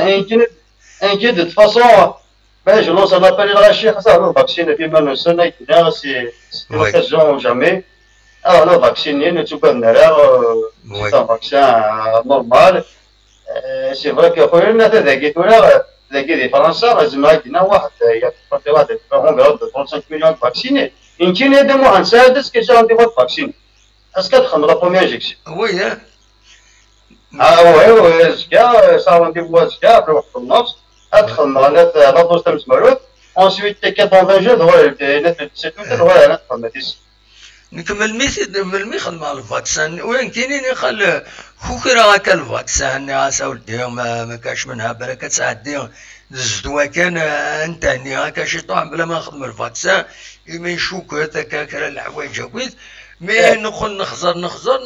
انكيد دو فاسون باش لونس ان ابل الغاشي خاصها فاكسين في من سنه دينا سي اوكازيون جامي alors vacciner tu peux c'est un vaccin normal c'est vrai que خويا هذا ذاك فرنسا لازم عندنا واحد يعطي واحد اونغراد 35 مليون فاكسيني يمكن هذا مو غنساعد اسكو جا عندي واحد فاكسين اسكو تخدم لا بروميير انجيكسيون وي وي اسكو صار عندي واسكا في واحد النص ادخل مع لا دوز تاع المسمارات ensuite 80 جون هو سي تو هو انا ندخل مديس نكمل ملمي خدم على الفاكسان وين كاينين يخل خوكرا هكا الفاكسان يا ولدي ما كاش منها بركه تعدي الزدوا كان انتهني هكا شي طعم بلا ما نخدم الفاكسان ما يشوك هذاك كرا الحوايج هكويت مي ندخل نخزر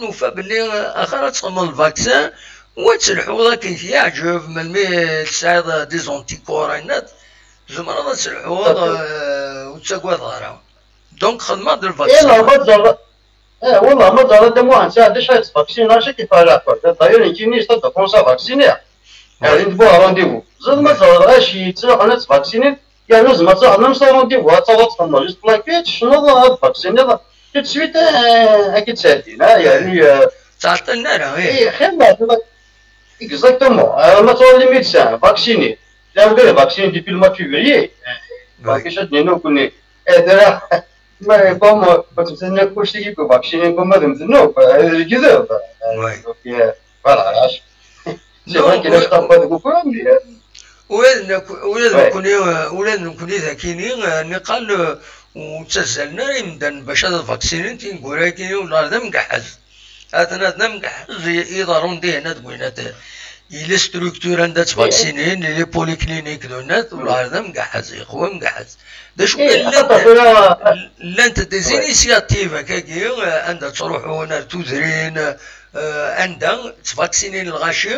نوفى بلي اخر تخدم الفاكسان وتسلحو ذاك يعجب ملمي تساعد دي زونتيكورينات زمرا تسلحو وتسقوا ظهرها دونك خدمه ديال الفاكسين والله ما ضرر مو نساعد شحال فاكسين راه كيف راه داير يجيني شتا فرنسا فاكسيني يعني ندبو رونديفو زاد ما ضرر غاشي تروح انا تفاكسيني يعني لازم تروح انا نمشي رونديفو تصاوب تخمر جست لاكيت شنو هاد فاكسيني tout de suite اكيد سالتين يعني تعطينا راه اي خير اكزاكتومون ما تروح لي ميدسان فاكسيني لا بغي فاكسيني ديبي الموا فيفريي كيفاش نو كوني ما كوم بتسنى كل شيء يكون فاكسين كوم هذا مثلنا كذا فوالا سي فري كي لاش طابا دوكم ولاد نكون ذاكيين نقال وتسالنا يمدن باش هذا الفاكسين تنقول كاين ولا هذا مقحز هذا مقحز يضرون دي هنا تقولنا إلى ستركتور عندها تفاكسينين إلى بوليكلينيك دونات ولا هذا مقحز يا خويا مقحز دا شو لانت دي زينيسياتيف هكاكي عندها تروحوا هنا تودرين عندها تفاكسينين الغاشي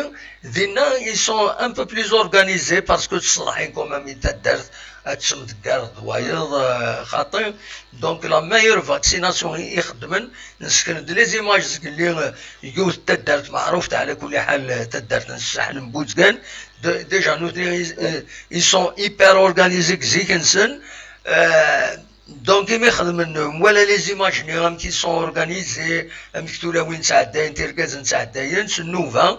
دينا يسون ان بو بليز اورغانيزي باسكو تصلحين كومام تدارت تسم تكار دوايض خاطر دونك لا مايور فاكسيناسيون يخدمن نسكن لي زيماج اللي يجوز تدارت معروف على كل حال تدارت نسحن بوزكان ديجا نوتي يسون ايبر اورغانيزي زيكنسن دونك ما يخدم ولا لي زيماجيني راهم كي سون اورغانيزي مكتوله وين تعداين تركاز نتعداين سنوفا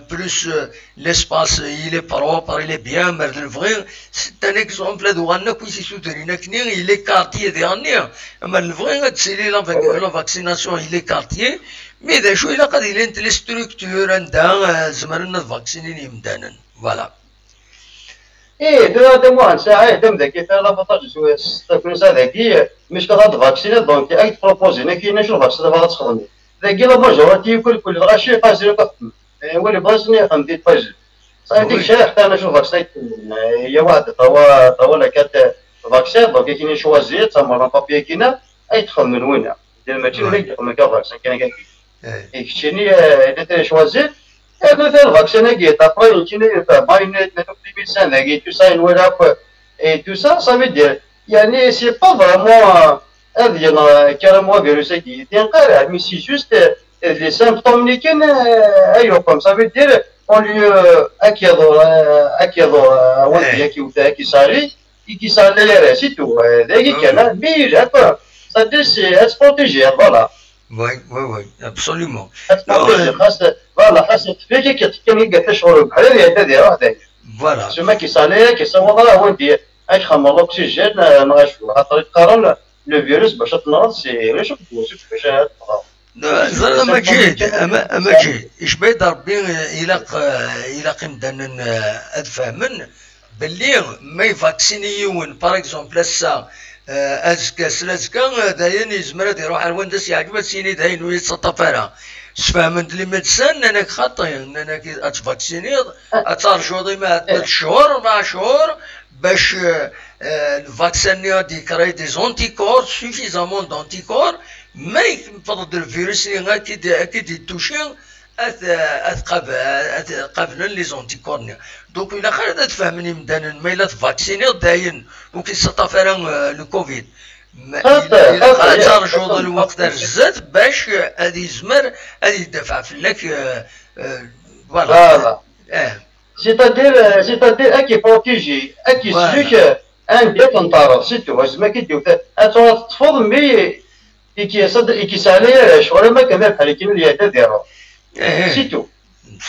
بلوس ليسباس يلي بروبر يلي بيان مرد الفغي سيت ان اكزومبل هادو غانا كويسي سوترينا كني يلي كارتيي ديالني اما الفغي غتسيلي لا فاكسيناسيون يلي كارتيي مي دا شو الا قد يلي انت لي ستركتور عندها زمرنا الفاكسينين يمدانا فوالا ايه دا موان ساعه دم ذاك لا بطاج شويه تكون هذاك مش كغاد فاكسين دونك اي بروبوزي كاين شنو فاكسين دابا غتخدم ذاك لا ماجورتي كل غاشي فازي كتخدم ولي بغاتني خدمتي فاجي صافي ديك الشيء حتى انا شنو فاكسين هي واحد طوا لا كات فاكسين دونك كاين شوازي تما بابي كاينه اي تخدم من وين ديال ماشي ولا يخدم كفاكسين كاين كاين كيشتيني الا شوازي مثلا vacciner qui est après une باينت médecin qui tout ça une voilà et tout ça ça veut dire يعني c'est pas vraiment هذه كرامو فيروس كي تنقرا مي سي جوست لي سيمبتوم اللي كان ايوا كوم سا في دير اون ليو اكيضو ولدي كي صاري كي صار لي راسي تو ذاك كان مي جات سا دي اسبروتيجي فوالا وي وي وي ابسوليومون خاص فوالا خاص تفيكي كي تشعر بحال هذه واحده فوالا سما كي صالي كي صوب راه ودي اش خمر الاكسجين نغاشو خاطر يتقارن لو فيروس باش تنرض سي ريش باش زعما ما جيد ما جيد اش بيد ربي الى قمدان ادفهمن باللي ما يفاكسينيون باغ اكزومبل هسا ازكا سلازكا داين يزمر يروح على وندس يعجبها سيني داين ويتسطفرها سفهمت لي ميدسان انك خاطي انك اتفاكسينيض اترجو ديما 3 شهور 4 شهور باش الفاكسين ديكري دي زونتيكور سوفيزامون دونتيكور ما يفضل الفيروس اللي اكيد يتوشي قابلن لي زونتيكور دوك الى خالد تفهمني مدانا ما الا تفاكسيني داين وكيستطفر لو كوفيد الا ترجو الوقت رزات باش هادي يزمر هادي يدافع فيك فوالا سيتادير اكي بروتيجي اكي سلوك ان بيت نطارد سيتو واش ما كيديو اتوا تفوض مي كي سالي شغل ما كان بحال كيما اللي ديرو سيتو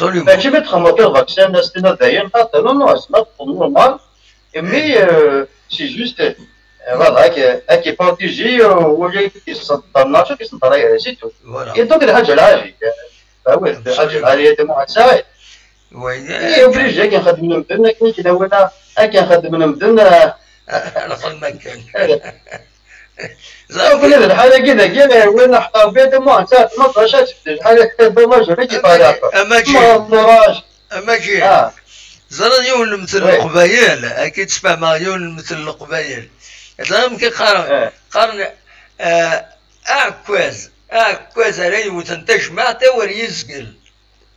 ماشي ما تخمط الفاكسين الناس تنا داين خاطر نو اسمها نورمال مي سي جوست فوالا اكي بروتيجي ولا كيصدرنا شو كيصدر سيتو دونك الحاجه العاجيه الحاجه العاليه تما تساعد وي اوبليجي كنخدم من مدن كاين ولا كنخدم من مدن انا المكان زعما الحاله كذا وين حطوا بيد ما ساعات ما بقاش الحاله دوماج هذيك طريقه اما جي زرا يون مثل القبايل اكيد تسمع ما يون مثل القبايل زعما قارن كويز علي وتنتج ما تور يزقل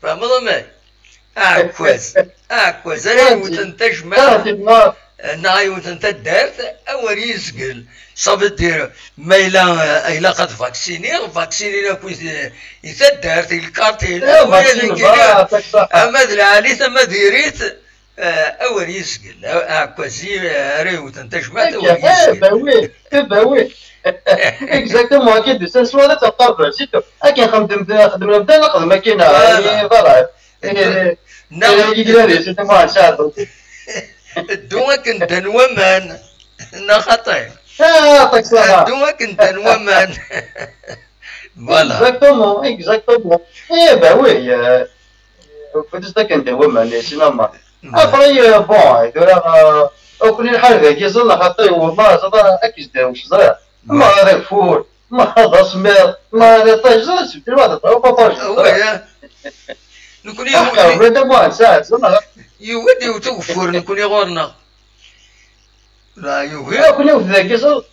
فاهم ضمي كويز علي وتنتج ما ناي وتنتج دارت اور يزقل صافي دير ما إلا قد فاكسيني كويس يتدارت الكارتين أما العالي ثم ديريت أول يسقل كويسي ريو تنتج ما أول يسقل باوي اكزاكتومون اكيد سنسوا تقرب سيتو اكي خدم نبدا نخدم كاين فوالا يدير سيتو ما نساعدو الدواء كنت نومان نخطي يعطيك الصحة دوما كنت نومان فوالا اكزاكتومون با وي فدست كنت نومان سينما ابري بون دورا وكل الحال كي زلنا خاطي والله زاد اكيد واش زرا ما هذاك فور ما هذا سمير ما هذا طاج زاد سبت الوقت طاج وي نكون يودي وتوفر نكون يغورنا لا يوهي كل يوم ذاك يصل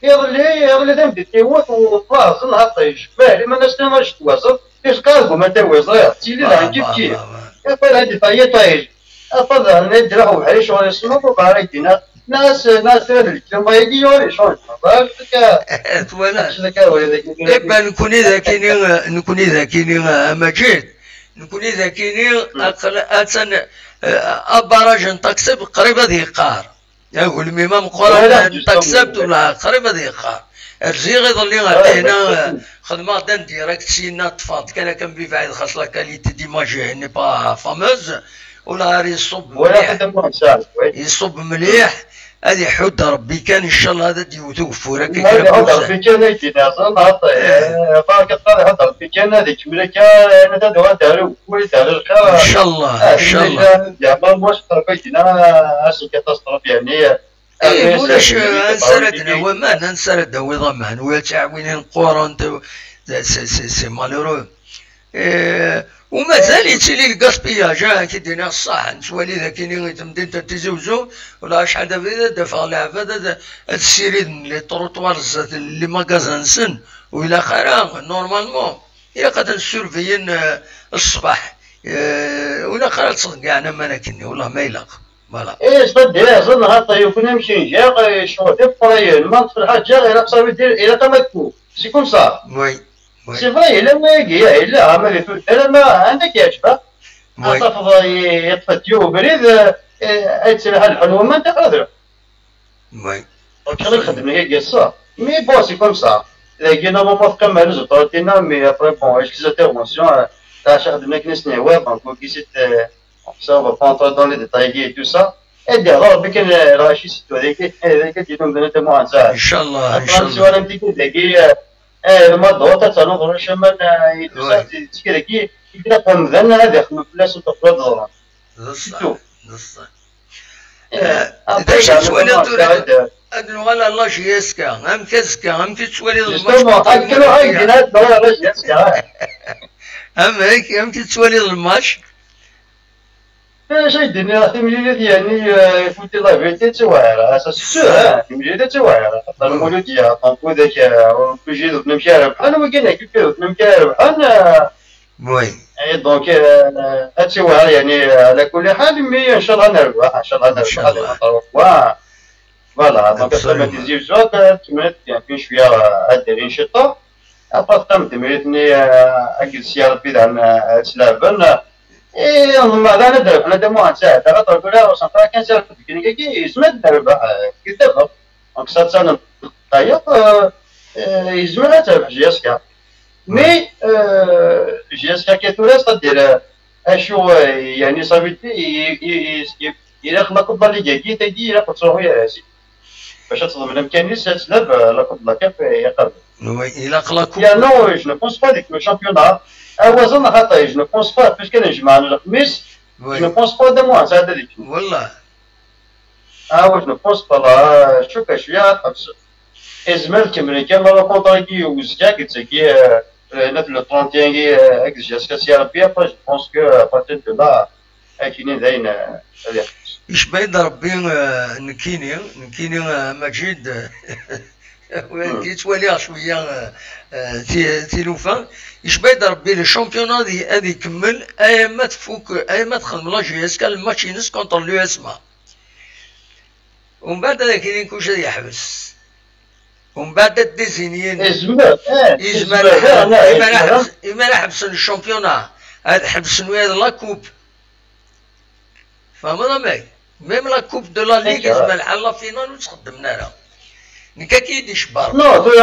يغلي ذنب تيوت وخلاص نهطيش بالي ما نستناش تواصل ايش قالكم ما توصل تيلي راه كيف يا فال هادي طايج افضل ندرعو بحال شغل يصنعوا وباريتنا ناس هذا الكلام يجي يوري شلون ولا يبقى نكون ذاكيين مجيد نكون ذاكيين أتن أبراج تكسب قريبة ذي قار يقول الميمام قرآن تكسبت ولا قريبة ذي قار الزيغ يظل هنا خدمة دان ديريكت سينا طفات كان بيفعل خاصة كاليتي ديماجي ني با فاموز ولا يصب مليح هذه حد ربي كان ان شاء الله هذا يوتوفر هذا حد ربي كان يتنا صنعت بارك الله حد ربي كان هذيك ملكه انا دابا دارو ولي ان شاء الله ان شاء الله يا ما واش ربيتنا اش كتصرف يعني ولاش انسردنا وما ننسرد وضمان وتعوين قرون سي مالورو ومازال يتسالي الكاسبياج كي دينا الصح نسوالي ذاك اللي تمدين تتزوجو ولا شحال دابا دافع العباد هذا السيريد لي طروطوار لي ماكازان سن والى اخره نورمالمون الا قد نسورفيين الصباح ولا اخره تصدق انا ما ناكلني والله ما يلاق فوالا. ايه صدق اظن هذا يكون يمشي نجا شو تبقى ما في الحاجه غير اقصى يدير الى تمكو سي كوم سا. وي سي فري الا ما يجي الا عمل الا ما عندك يعجبك تفضل يطفى التيوب بريد تسرح الحلوه ما تقدر. وي وكان يخدم هي قصه مي بون سي كوم سا. لقينا ما كمل ريزولتاتنا مي ابري بون اش كيزاتيرفونسيون تاع خدمنا كنسني ويب دونك كيسيت ça on va pas entrer dans les détails et tout ça. Et derrière, avec le rachis, tu as dit que tu donnes des témoins ça. Inch'Allah, Inch'Allah. Si on a un petit peu de le mois d'autre, ça nous donne le chemin et tout ça. C'est que qui il a comme ذن هذا خدمة فلاس وتقرأ ضرورة. بالصح بالصح. Après ça سؤال أدنو على الله شيء يسكا هم كسكا هم تسولي الماتش. أكلوا هاي جنات لا لا يسكا. هم هيك هم تسولي الماتش. شيء الدنيا تمجيد يعني فوتي لا فيتي تواعر اساس سو تمجيد تواعر المولوديه طنقو ذاك وكجي دوك نمشي ربح انا ما قلنا كيف دوك نمشي ربح انا وي اي دونك اتواعر يعني على كل حال مي ان شاء الله نربح ان شاء الله نربح فوالا دونك صافي تزيد زوج تمرت يعني في شويه ادير نشطه ابقى تمرتني اجلس يا ربي عن تلعبن ايه ما لا ندرب انا دموع ساعه تغطى الكلها وصنطرة كان ساعه كي يزمد درب كذا دونك صات سنه طيب يزمد تربح جياسكا مي جياسكا كي توريس تدير اشو يعني صافي الى لا كوب اللي جاي تجي الى تروح يا راسي باش تظلم الامكانيات تلعب لا كوب لا كاف يقرب وي الى قلاكو يا نو جو نو بونس با ديك لو شامبيونات وزن خطأ je ne pense pas puisque نجمع الخميس je ne pense pas de moi هذا اللي والله je ne pense pas لا شو كشوية تحبس إزمال كمريكان لا كونتاكي وزكا كتسكي نت لو 31 كي اكزياس كسيار بيا با je pense que à partir de là كاينين داين إيش بيد ربي نكيني مجيد كي تولي شويه تيلوفان يشبه ربي لي شامبيونات هذه يكمل اي ما تفوك اي ما تخدم لا جي اس كان الماتش ينس كونتر لو اسما ومن بعد هذا كاين كلشي يحبس ومن بعد الديزينيين يجمع حبس الشامبيونات هذا حبس هذا لا كوب فهمنا ماي ميم لا كوب دو لا ليغ يجمع لا فينال وتخدمنا لها نكا كيديش بار نو تو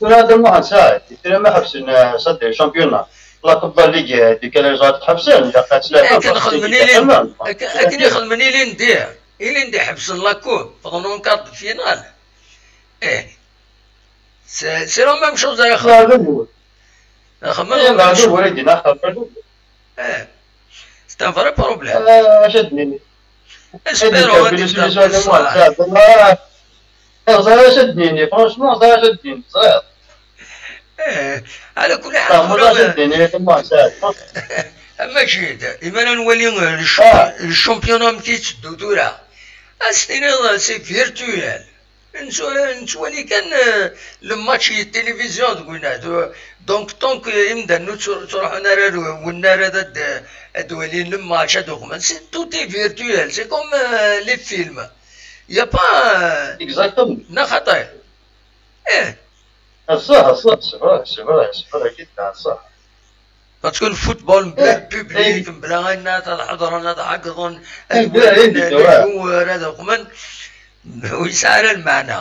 هذا ما ساعد ترى ما حبس صدق شامبيونا لا كوب ليغ ديك اللي جات تحبسن دقات ثلاثه لكن يخدمني لي ندير اللي حبس لا كوب بغنون كارت فينال سي لا ميم شوز يا اخي هذا هو وليدي ناخذ سي ان فري بروبليم شدني اسبيرو غادي صغير شدني فرانشمون صغير شدني صغير على كل حال شدني تما ساعد ماشي إما نولي الشامبيونات مكيتسدو تورا السنين سي فيرتويال نتولي كان الماتش التلفزيون تقولنا دونك طونك يمدن تروح نرى والنار هذا الدولي الماتش هذوك سي توتي فيرتويال سي كوم لي فيلم يا با اكزاكتومون نا خطير صح سي فري جدا صح باسكو الفوتبول بلا البوبليك بلا الناس الحضر هذا عقض الجمهور هذا كمان ويسال المعنى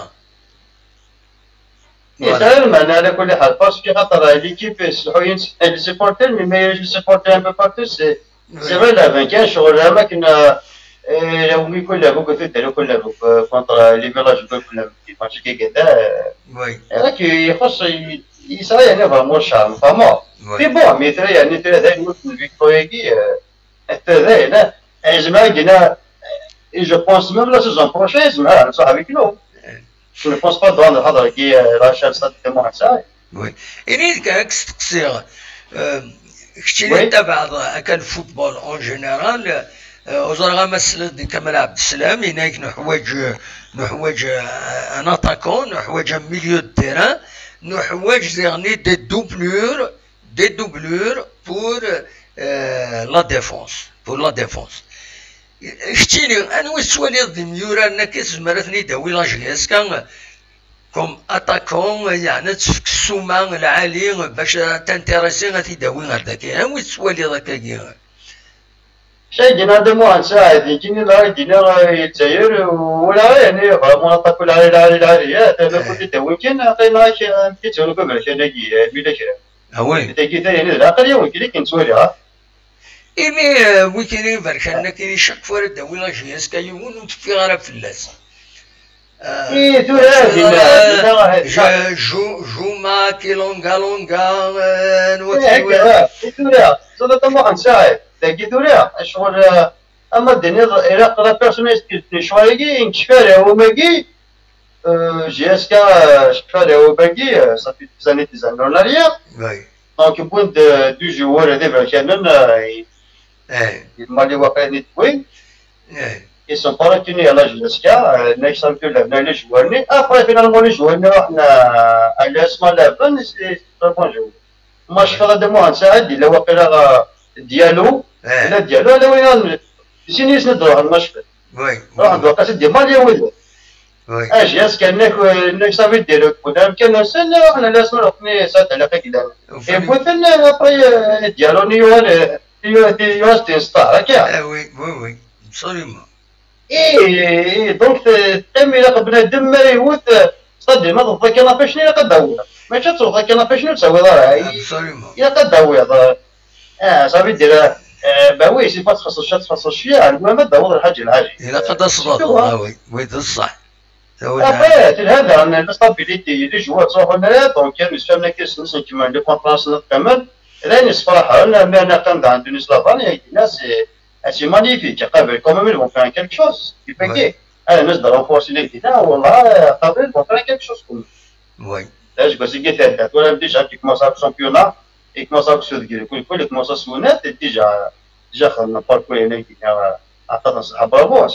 يسال المعنى على كل حال باسكو خاطر ليكيب السحويين لي سيبورتر مي ميور سيبورتر ان بو بارتو سي فري لا كان شغل ما كنا لو يكون لعبوا كثير كل لعبوا كونتر لي فيلاج كل ماتش كي كذا وي راك يخص يسرى يعني فريمون شارم فما في بون مي ترى يعني ترى ذاك الفيكتوريا كي ترى لا يجمع قلنا جو بونس ميم لا سيزون بروشين يجمع صاحبي كلو جو نو بونس با دون الهضره كي راشال صاد تمو ساعه وي اني كاكس تقصير كنتي تابع كان الفوتبول اون جينيرال وزرغا مسألة كمال عبد السلام هناك نحوج ان اتاكون نحوج ان ميليو دو تيران نحوج يعني دي دوبلور بور لا ديفونس اختيني انا واش توالي ضد ميورا ناكس مراتني داوي لاجيس كان كوم اتاكون يعني السومه العالي باش تنتريسي غادي داوي هذاك انا واش توالي ذاك شيء جينا دموع نساعد يجيني لا جينا يتسير ولا يعني فرامون اتاكو العاليات انا كنت داوي كان قينا كيتسولو قبل كان يجي بلا شيء وي تجي ثاني لا قال يوم كي كنسولها إني ويكيني بركان كاين شاك فور داوي لاجيس كايون وتفي غير فلاس ايه تو جوما كيلونغا لونغا هكا تورا صدق دموع نساعد تجي تورا شغل اما الدنيا الى لا بيرسونيست كي شوالي انكشفاري هو ماكي جي اس كا شفاري هو باقي صافي زاني en arrière دونك بوين دو جوار هذا كان المالي واقعين وين ils sont pas retenus à la GSK, next time que les joueurs ni après finalement les joueurs on a l'asma la bonne c'est très bon jeu moi je ferai de moi نساعد الا واقيلا ديالو لا ديالو لا وين سينيس ندروح المشفى وي راح ندوق ديال مالي ولد اجي اس كان نك صافي ديرو قدام كان سنه احنا لازم نقني ساعه على كده بوثن ابري ديالو نيو ستار هكا وي وي absolument ايه دونك تم الى بنادم ما يهوت صدق ما ضد كنابيش ني قد داوي ماشي توضا كنابيش ني تساوي ضرا absolument يا قد داوي صافي دير باوي سي فاس خاص شويه المهم داوي الحاجه العاجل الى قد اصبر وي الصح ابري هذا ان الاستابيليتي لي جوار تروحوا لنا دونك نسفهمنا كيس نسن كيما لي كونفرنس كامل راني صراحه انا انا كنت عند نسلافاني الناس c'est magnifique. Après, quand même, ils vont faire quelque chose. Tu peux dire, les gens de renforcer les guitares, voilà, après, ils vont faire quelque chose. Oui. Là, je pense que c'est toi, déjà, tu commences à le championnat, et commence à se dire, il commence à se connaître, et déjà, on n'a pas quoi les guitares à faire, bravo,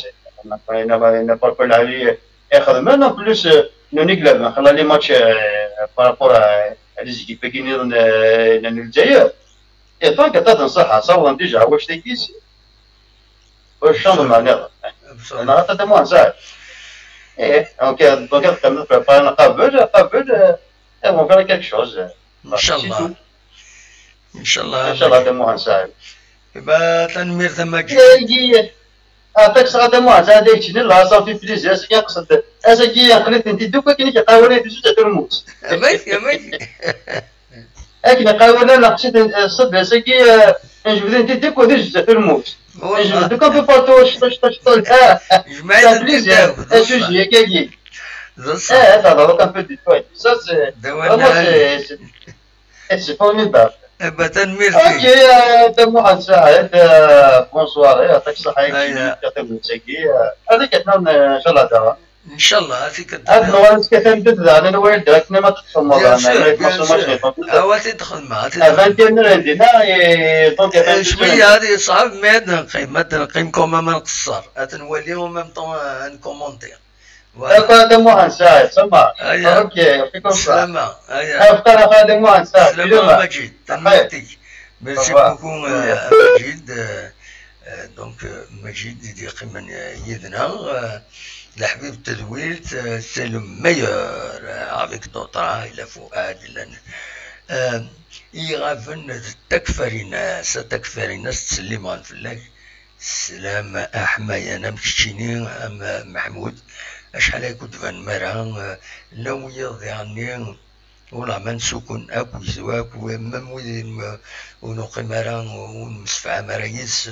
on n'a pas quoi l'aller, et en plus, nous négligeons, on a les matchs par rapport à les équipes qui viennent dans le Zaïre. Et tant que tu as dans ça, ça, on déjà, ouais, je t'ai dit ici. والشامل معناها انا حتى دموع نساعد ايه دونك كملت فانا قبل اون فيرا كيك شوز ان شاء الله ان شاء الله ان شاء الله دموع نساعد يبقى تنمير ثم جي عطاك صغا دموع نساعد يجي لا صافي بليزير سي يقصد اساكي قلت انت دوكا كي قاولي دوزو تاع الموت ماشي ماشي اكن قاولنا لقيت الصد اساكي نجبد انت دوكا دوزو تاع الموت دوكا في بارتو شطول جمعنا بليزير اسوجي كاكي صح هذا كان في ديترويت سا سي سي فورميدابل يبقى تنمير اوكي دموع نساعد بونسوار يعطيك الصحة يعطيك المساكي هذيك كتنا ان شاء الله دابا ان شاء الله هذيك هاد النوال كتن تبدا انا نوال داك ما تدخل هو تدخل معاه 21 عندنا دونك شويه هذه صعب ما نقيم كوما ما نقصر نوليو ميم طون نكومونتي دموع نساعد سما اوكي يعطيكم السلامة افطر دموع نساعد سلامة مجيد تنميرتي ميرسي بوكو مجيد دونك مجيد يدي قيمة يدنا الحبيب التدويل سي لو ميور افيك دوطرا الى فؤاد الى يغافن تكفرين تسلم عن فلاك السلام احمايا انا مشيني محمود اشحال كنت فان مرا لو يضي عني ولا من سكن اكو زواك ومم ونقي مرا ونمسفع مرايس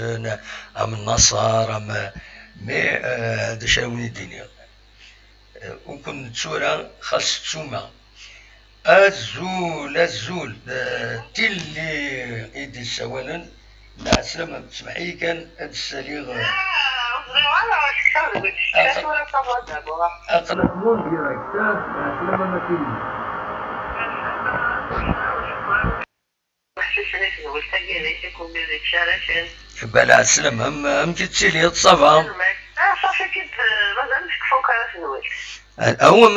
ام النصر ام مي دشاوني الدنيا وكنت صورة خاص تسوما الزول تيلي ايدي سوالا لا سلامة تسمعي كان هاد السليغ بلا سلام هم تتسيلي تصافا صافي كنت مازال نشكفو كان في الوقت هو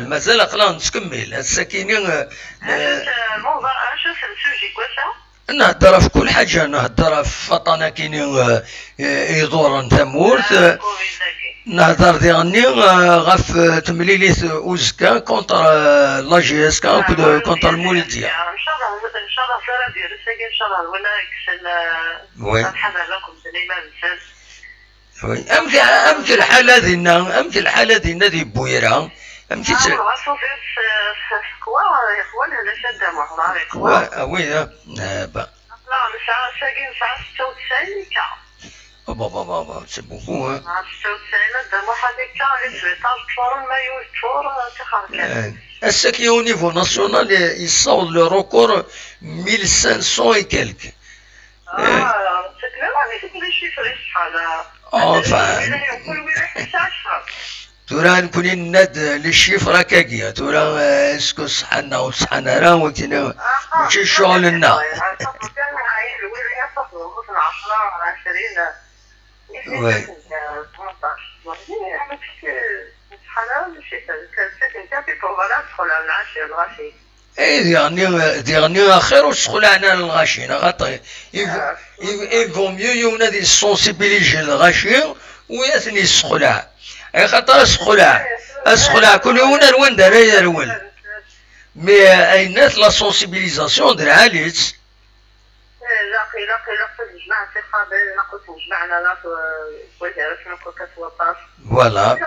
مازال خلاص نكمل الساكنين المنظر انا شوف السوجي كويسه نهضر في كل حاجة، نهضر في فطنة كاينين يدورن تمورت، نهضر ديغني غاف تمليليت اوزكا كونتر لا جي اس كا كونتر المولدية. ان شاء الله في راديو رساكي ان شاء الله ولا وي نحضر لكم ديما نسال. وي امك الحالة ديالنا، امك الحالة ديالنا دي بويرة، امك صوفي في كوا اخوان هذا شاده محضر كوا وي با لا نسعى ساكن نسعى 96 كا بابا سي بوكو. 96 دابا هذيك كا لي سويطاج فور مايو فور تخرج. الساكي au niveau national il sort le record 1500 et quelques. c'est clair avec les chiffres هذا. ترى نكون ند للشيفرة كاكيا ترى اسكو صحنا وصحنا راه وكنا ماشي شغلنا. اي ديغني خير وتدخل عنا للغاشي غاطي يفو ميو يونا دي سونسيبيليجي الغاشي وياثني السخلاع اي خاطر السخلاع كل يوم الوان داير الوان مي اينات لا سونسيبيليزاسيون ديال عاليت فوالا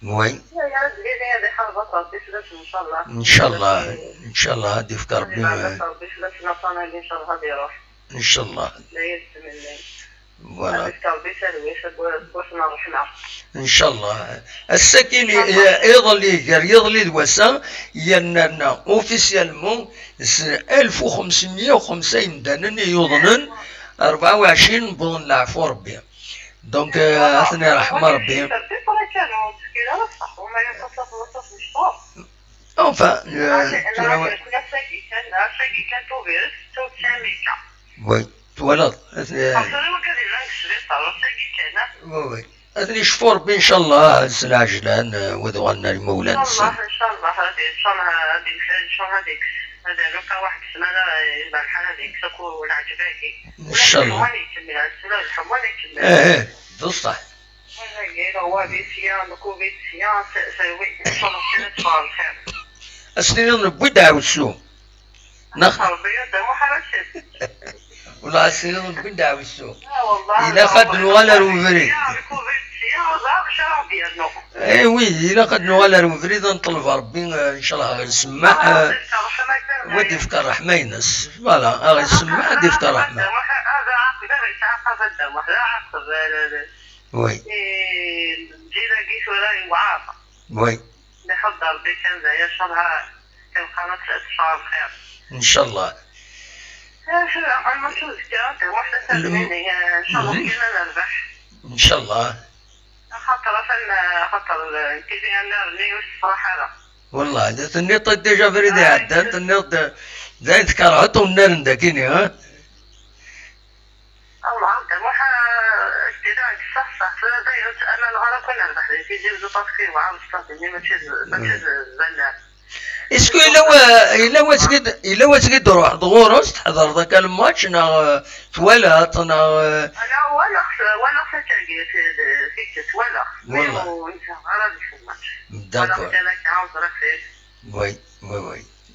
وي ان شاء الله هادي في ربي ان شاء الله فوالا ان شاء الله. الساكن يظل دواسا يننا اوفيسيالمون 1550 دانن يظنن 24 بون العفو ربي دونك اثني رحمه ربي. Enfin, oui, voilà. Oui. أثني شفور بإن شاء الله العجلان ودغنا المولان. إن شاء الله هذيك هذا لقى واحد سمانة البارحة هذيك تكون العجباكي. إن شاء الله. بصح. السنين بدع وشو والله السنين بدع وشو إذا قد نغلر وفريد اي وي إذا قد نغلر وفريد نطلب ربي إن شاء الله غنسمع ودي فك الرحمة ينس فوالا غنسمع ودي فك الرحمة. وي وي نحضر بكنزة يشرها كالقناة الإتصال خير إن شاء الله. المفروض كانت واحدة تلميني إن شاء الله كنا نربح إن شاء الله. خاطر كيدي أنا رني الصراحة لا والله إذا تنيط ديجا فريدي عدان تنيط زايد كرهت ونرن داكيني ها الله عبد الموحى استدعاء الصح فدايرة أنا الغرق كنا نربح لي في جيب تطفي وعاود استطيني ما تشز زنان. اسكو إلا وتقد روح دغورس تحضر ذاك الماتش نا توالات نا أنا ولا فتاقي في توالخ والله وانت غرض في الماتش داكور لك عاود رفيت وي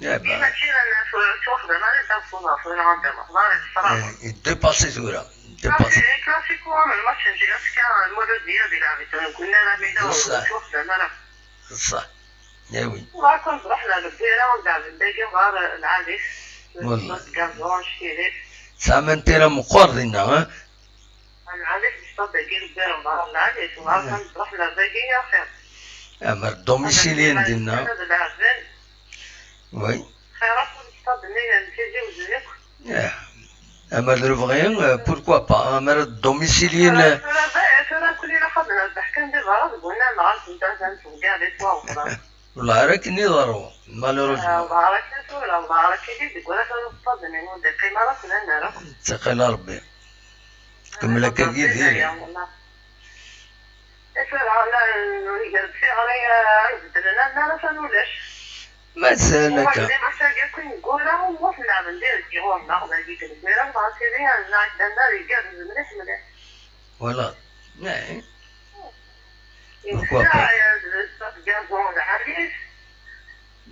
يا با كيما تشيل الناس توخذ ما يتنفضها في العندما ضارب الصراحة ديباسي تورا ديباسي كلاسيكو من الماتش نجي أسكا المدة ديالي لعبت كنا لعبنا وتوخذ أنا صح يا وي ما كنت رحنا للديرة ونلعب الباقي غير العادي والله كازون شيريف سامنتيرا مقارنة ها العادي بصدق الديرة مع العادي وما كنت رحنا الباقي يا خير أما الدوميسيلين ديالنا وي خيرات بصدق نيجي نتيجي وزيق أما الرفغين بوركوا با أما الدوميسيلين ترى كلنا خدنا الضحك ندير غرض قلنا نعرف نتاع نتوقع لي تواو والله راك نضروا مالوروزمون الله راك تقول الله راك يديك ولا تصدق نقول ديك ما راك لنا راك تقل ربي كمل كي ديري ايش انا نقدر في عليا بدلنا ما نفهموش مازال وما هكا. اللي ما ساقيكم نقولها ووصلنا من دير كيغور ناخذ هذيك الكبيرة ما سيريها ناك دنا يقرب مليح مليح. فوالا. نعم. الساعة قابون العريس.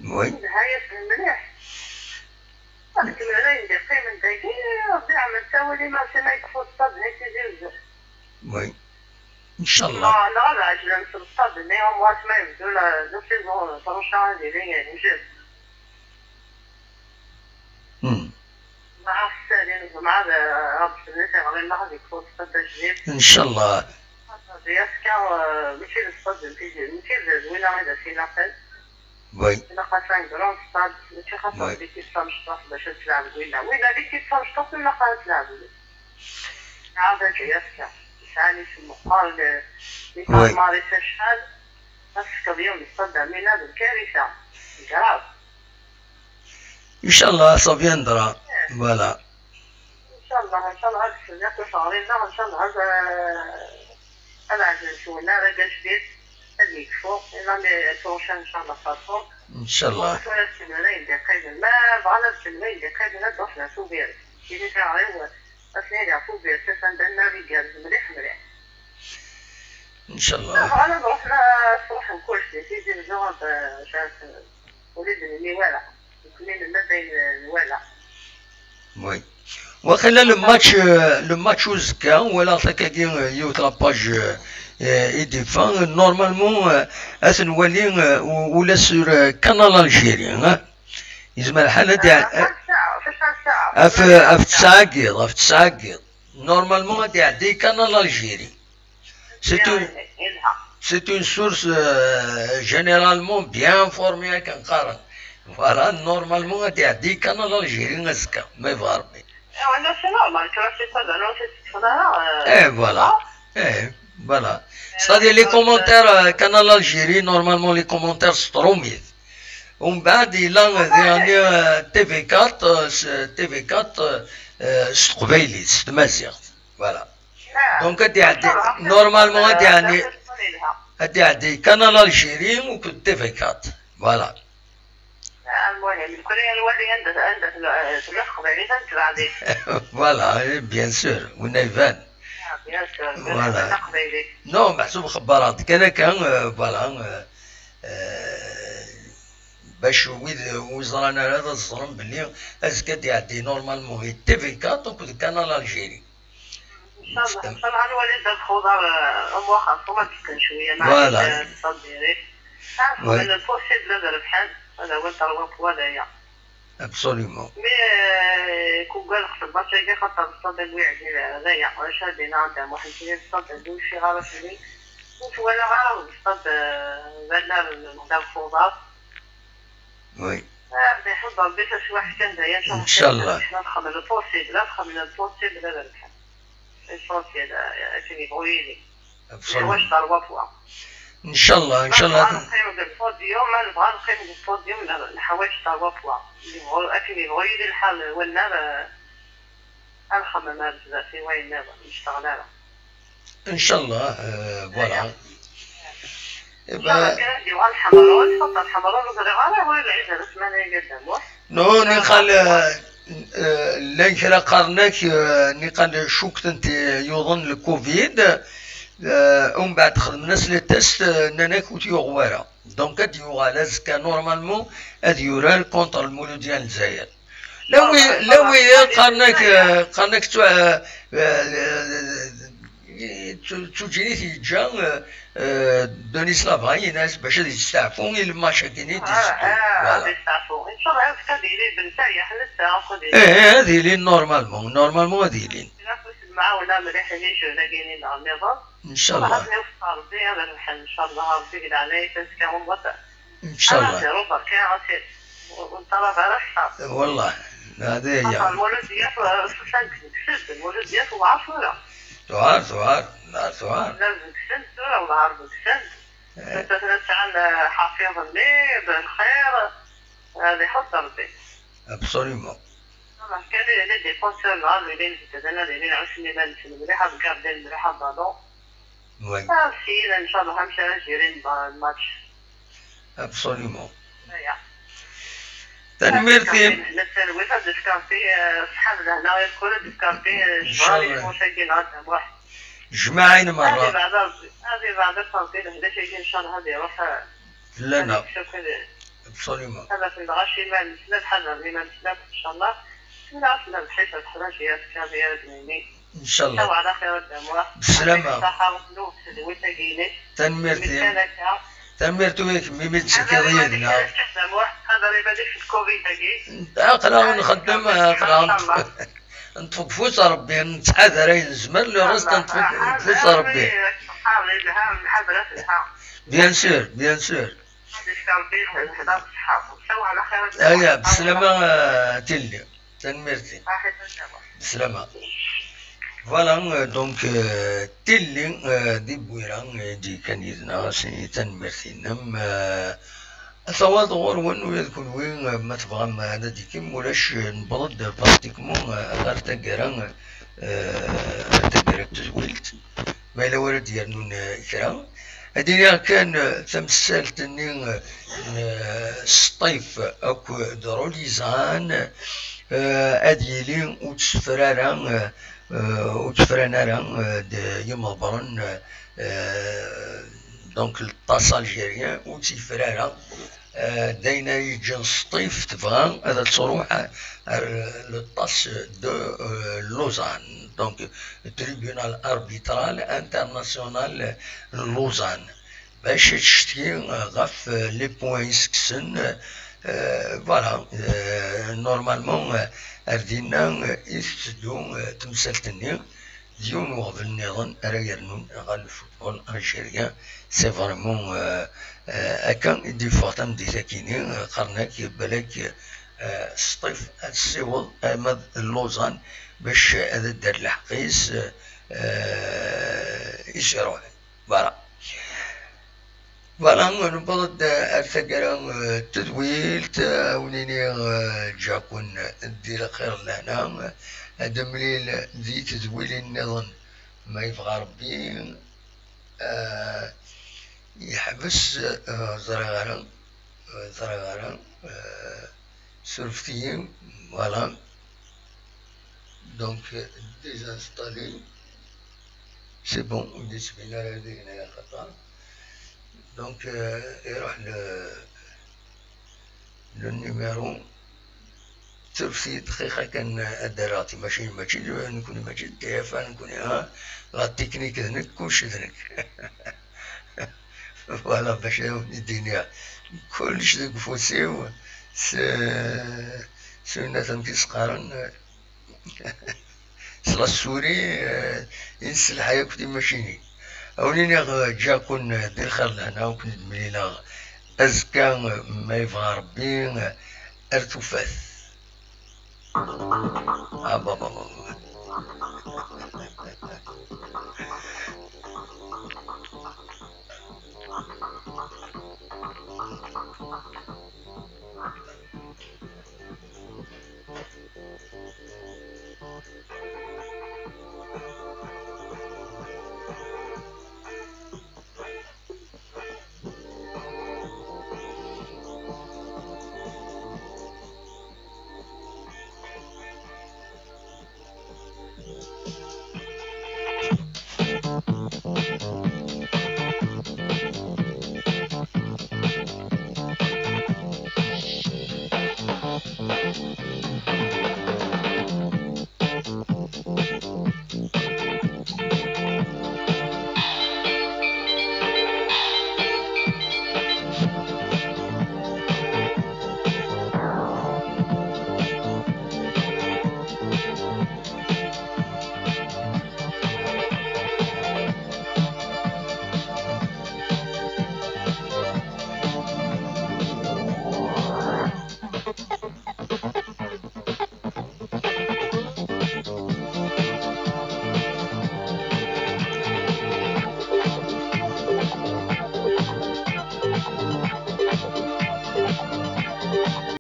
وي. نهاية مليح. الكبيرة يندير قيمة دقيقة ربي عمل تاولي ما سنا يكفو الصد هيك يزيد. وي. ان شاء الله. لا لا عجل نصل الصد نيوم واش ما يبدو لا دو سيزون فرنشا ديالي نجيب. مع السالين مع رب الناس غير ما غادي يكفو الصد جديد. ان شاء الله. يسكا ماشي الصد ماشي وين هذا في ناقل. وي. انا خاصها نديرو الصاد ماشي خاصها ديك الصاد مشطوح باش تلعب وين هذيك الصاد مشطوح ولا خاصها تلعب. عاد يسكا ثاني في المقال مثال مارس شحال مسك اليوم يصدع من هذا الكارثة جراف ان شاء الله صافي ندرا فوالا ان شاء الله هذا السنة شهرين ان شاء الله هذا عاد نشوفنا راه جديد اللي يكفو الى البروشان ان شاء الله فاصون ان شاء الله السنين دقيقة ما بغانا السنين دقيقة ندوخنا سوبير كيفاش غير أصلي يعرفوا بأساس عندنا رجال مليح إن شاء الله. أنا رحنا صراحة كل شيء في الجواب شاف ولد النوالا كلين المدين النوالا. وي. وخلال الماتش وزكا ولا تلاقي يوت لاباج إيديفان نورمالمون أثنولي ولا سور كانال الجيري يزمل الحالة تاع في تساقيض نورمالمون تاع دي كانال الجيري c'est une source généralement bien informée كنقارن فوالا نورمالمون تاع دي كانال الجيري نزكا ما يفارمي voilà c'est-à-dire les commentaires canal Algérie normalement les commentaires ستروميت ومن بعد إلى TV4 قبيلي مزيغ فوالا دونك نورمالمون هادي كانال الجيري وكل TV4 فوالا فوالا بيان سور وين يبان فوالا نو محسوب خبارات كان فوالا باش وزرانا هذا الظلم بلي اسكا يعدي نورمالمون تي في 4 وكل كانال الجيري ان شاء الله الوالد الخضر امواخا صومت شويه مع الصديري من البوسيد لازال بحال هذا هو الثروه وهذايا ابسوليومون مي كون قال خص الباشا خاطر الصدى ويعدي هذايا واش هادينا عندها واحد الصدى شي غاره فيني ولا غاره الصدى زادنا نبدا الخضر وي بيحضر بيت شي واحد كان داير ان شاء الله نخمم البوسيد هذا الحال الصوتي كان يبغيني واش ضربه ان شاء الله نقيم البوديوم ما نبغى نقيم البوديوم الحوايج تاع الوطوة اللي يبغوا يدير الحال والنار نخمم هذا في وين نشتغل على ان شاء الله فوالا نديروا الحمراء تفضل الحمراء ولا ولا العيد الثمانية قدام نو نقال لانكرا قرناك نقال شوكت انت يظن الكوفيد ومن بعد خدمنا لي تيست نانا كنت يغوارا دونك هاد يوغا لازكا نورمالمون هاد يورا كونتر المولود ديال الجزائر لا قرناك تجيني تيجا دونيس لافغاي ناس باش يستعفوا المشاكل فوالا يستعفوا ان شاء الله هذيك بنتايا حنا هذه لي نورمالمون هذه لي معاونا مريحين شويه كاينين على النظام ان شاء الله ربي هذا الحل ان شاء الله ربي يقدر عليه تسكن وطا ان شاء الله سيروا بركه عسير ونطلب على الصحه والله هذه هي المولود ديال المولود ديال وعصوره ثوار لازم تسد ولا عرض تسد انت تاع حافظ لي بالخير هذا يحط ربي ابسوليومون كان لي دي كونسير لا لي تدنا لي 20 مال في المليحه بكارد المليحه بالون وي ان شاء الله همشي جيرين الماتش ابسوليومون تنميرتي نسالوي هاد الكارتي صحاب هنا يقولوا الكارتي جبراني مشاكل هذا واحد جماعين مرة هذه بعد التنظيم هذا شيء ان شاء الله هذه روح لنا ابسوليومون هذا في الغاشي ما نسنا الحل اللي ما نسنا ان شاء الله نعرفنا بحيث الحراشيات كافيه دنيني ان شاء الله على خير الدموع بالسلامة تنميرتي تنميرتي ميميت سكريدنا هذا اللي بدي في الكوفيد اقرا نخدم اقرا نطفق فوس ربي نتحاذر ينزمر لو رست نطفق فوس ربي بيان سور بيان سور ايا بسلامة تلي تنميرتي بسلامة فوالا دونك تلي دي بويران دي كان يدنا سي تنميرتي نم ثواد غور ونو يذكر وين ما تبغى ما هذا ديكم ولاش نبرد براتيكمون غير تقرا تقرا تزويلت ما إلا ورد يرنون كرا هادي كان تمثلتني سطيف أكو دروليزان أديلين وتسفرارا وتفرانارا يمبرن دونك الطاس الجيريان وتفرارا داينا يجي سطيف تبغى هذا تروح للطاس دو لوزان دونك تريبيونال اربيترال انترناسيونال لوزان باش تشتي غف لي بوين يسكسن فوالا نورمالمون اردينا يستدو تمثلتني ديون وغد النظام رايرنون غال الفوتبول الجيريان سي فريمون اكان دي فاطم دي ساكيني قرناك بلاك سطيف السيول امد لوزان باش هذا دار الحقيس يسيروه فوالا فوالا نبض الثقرا تدويل تاونيني جاكون دير خير لهنا هذا مليل ذي تدويل النظام ما يبغى ربي يحبس زرغارا سورفتيين فوالا دونك ديزانستالي سي بون ديسبينا هذيك هنايا خطا دونك يروح للنيميرو سورفتي دقيقة كان الدراتي ماشي نكون ماشي كيفا نكون لا تكنيك ذنك كلشي ذنك فوالا باش الدنيا كلش ذاك فوسيو سنة كيسقارن سلا السوري ينسلح ياكل ماشيني أوليني جا كون دير خير لهنا وكنت ملينا أزكى ما يبغى ربي ارتفاث بابا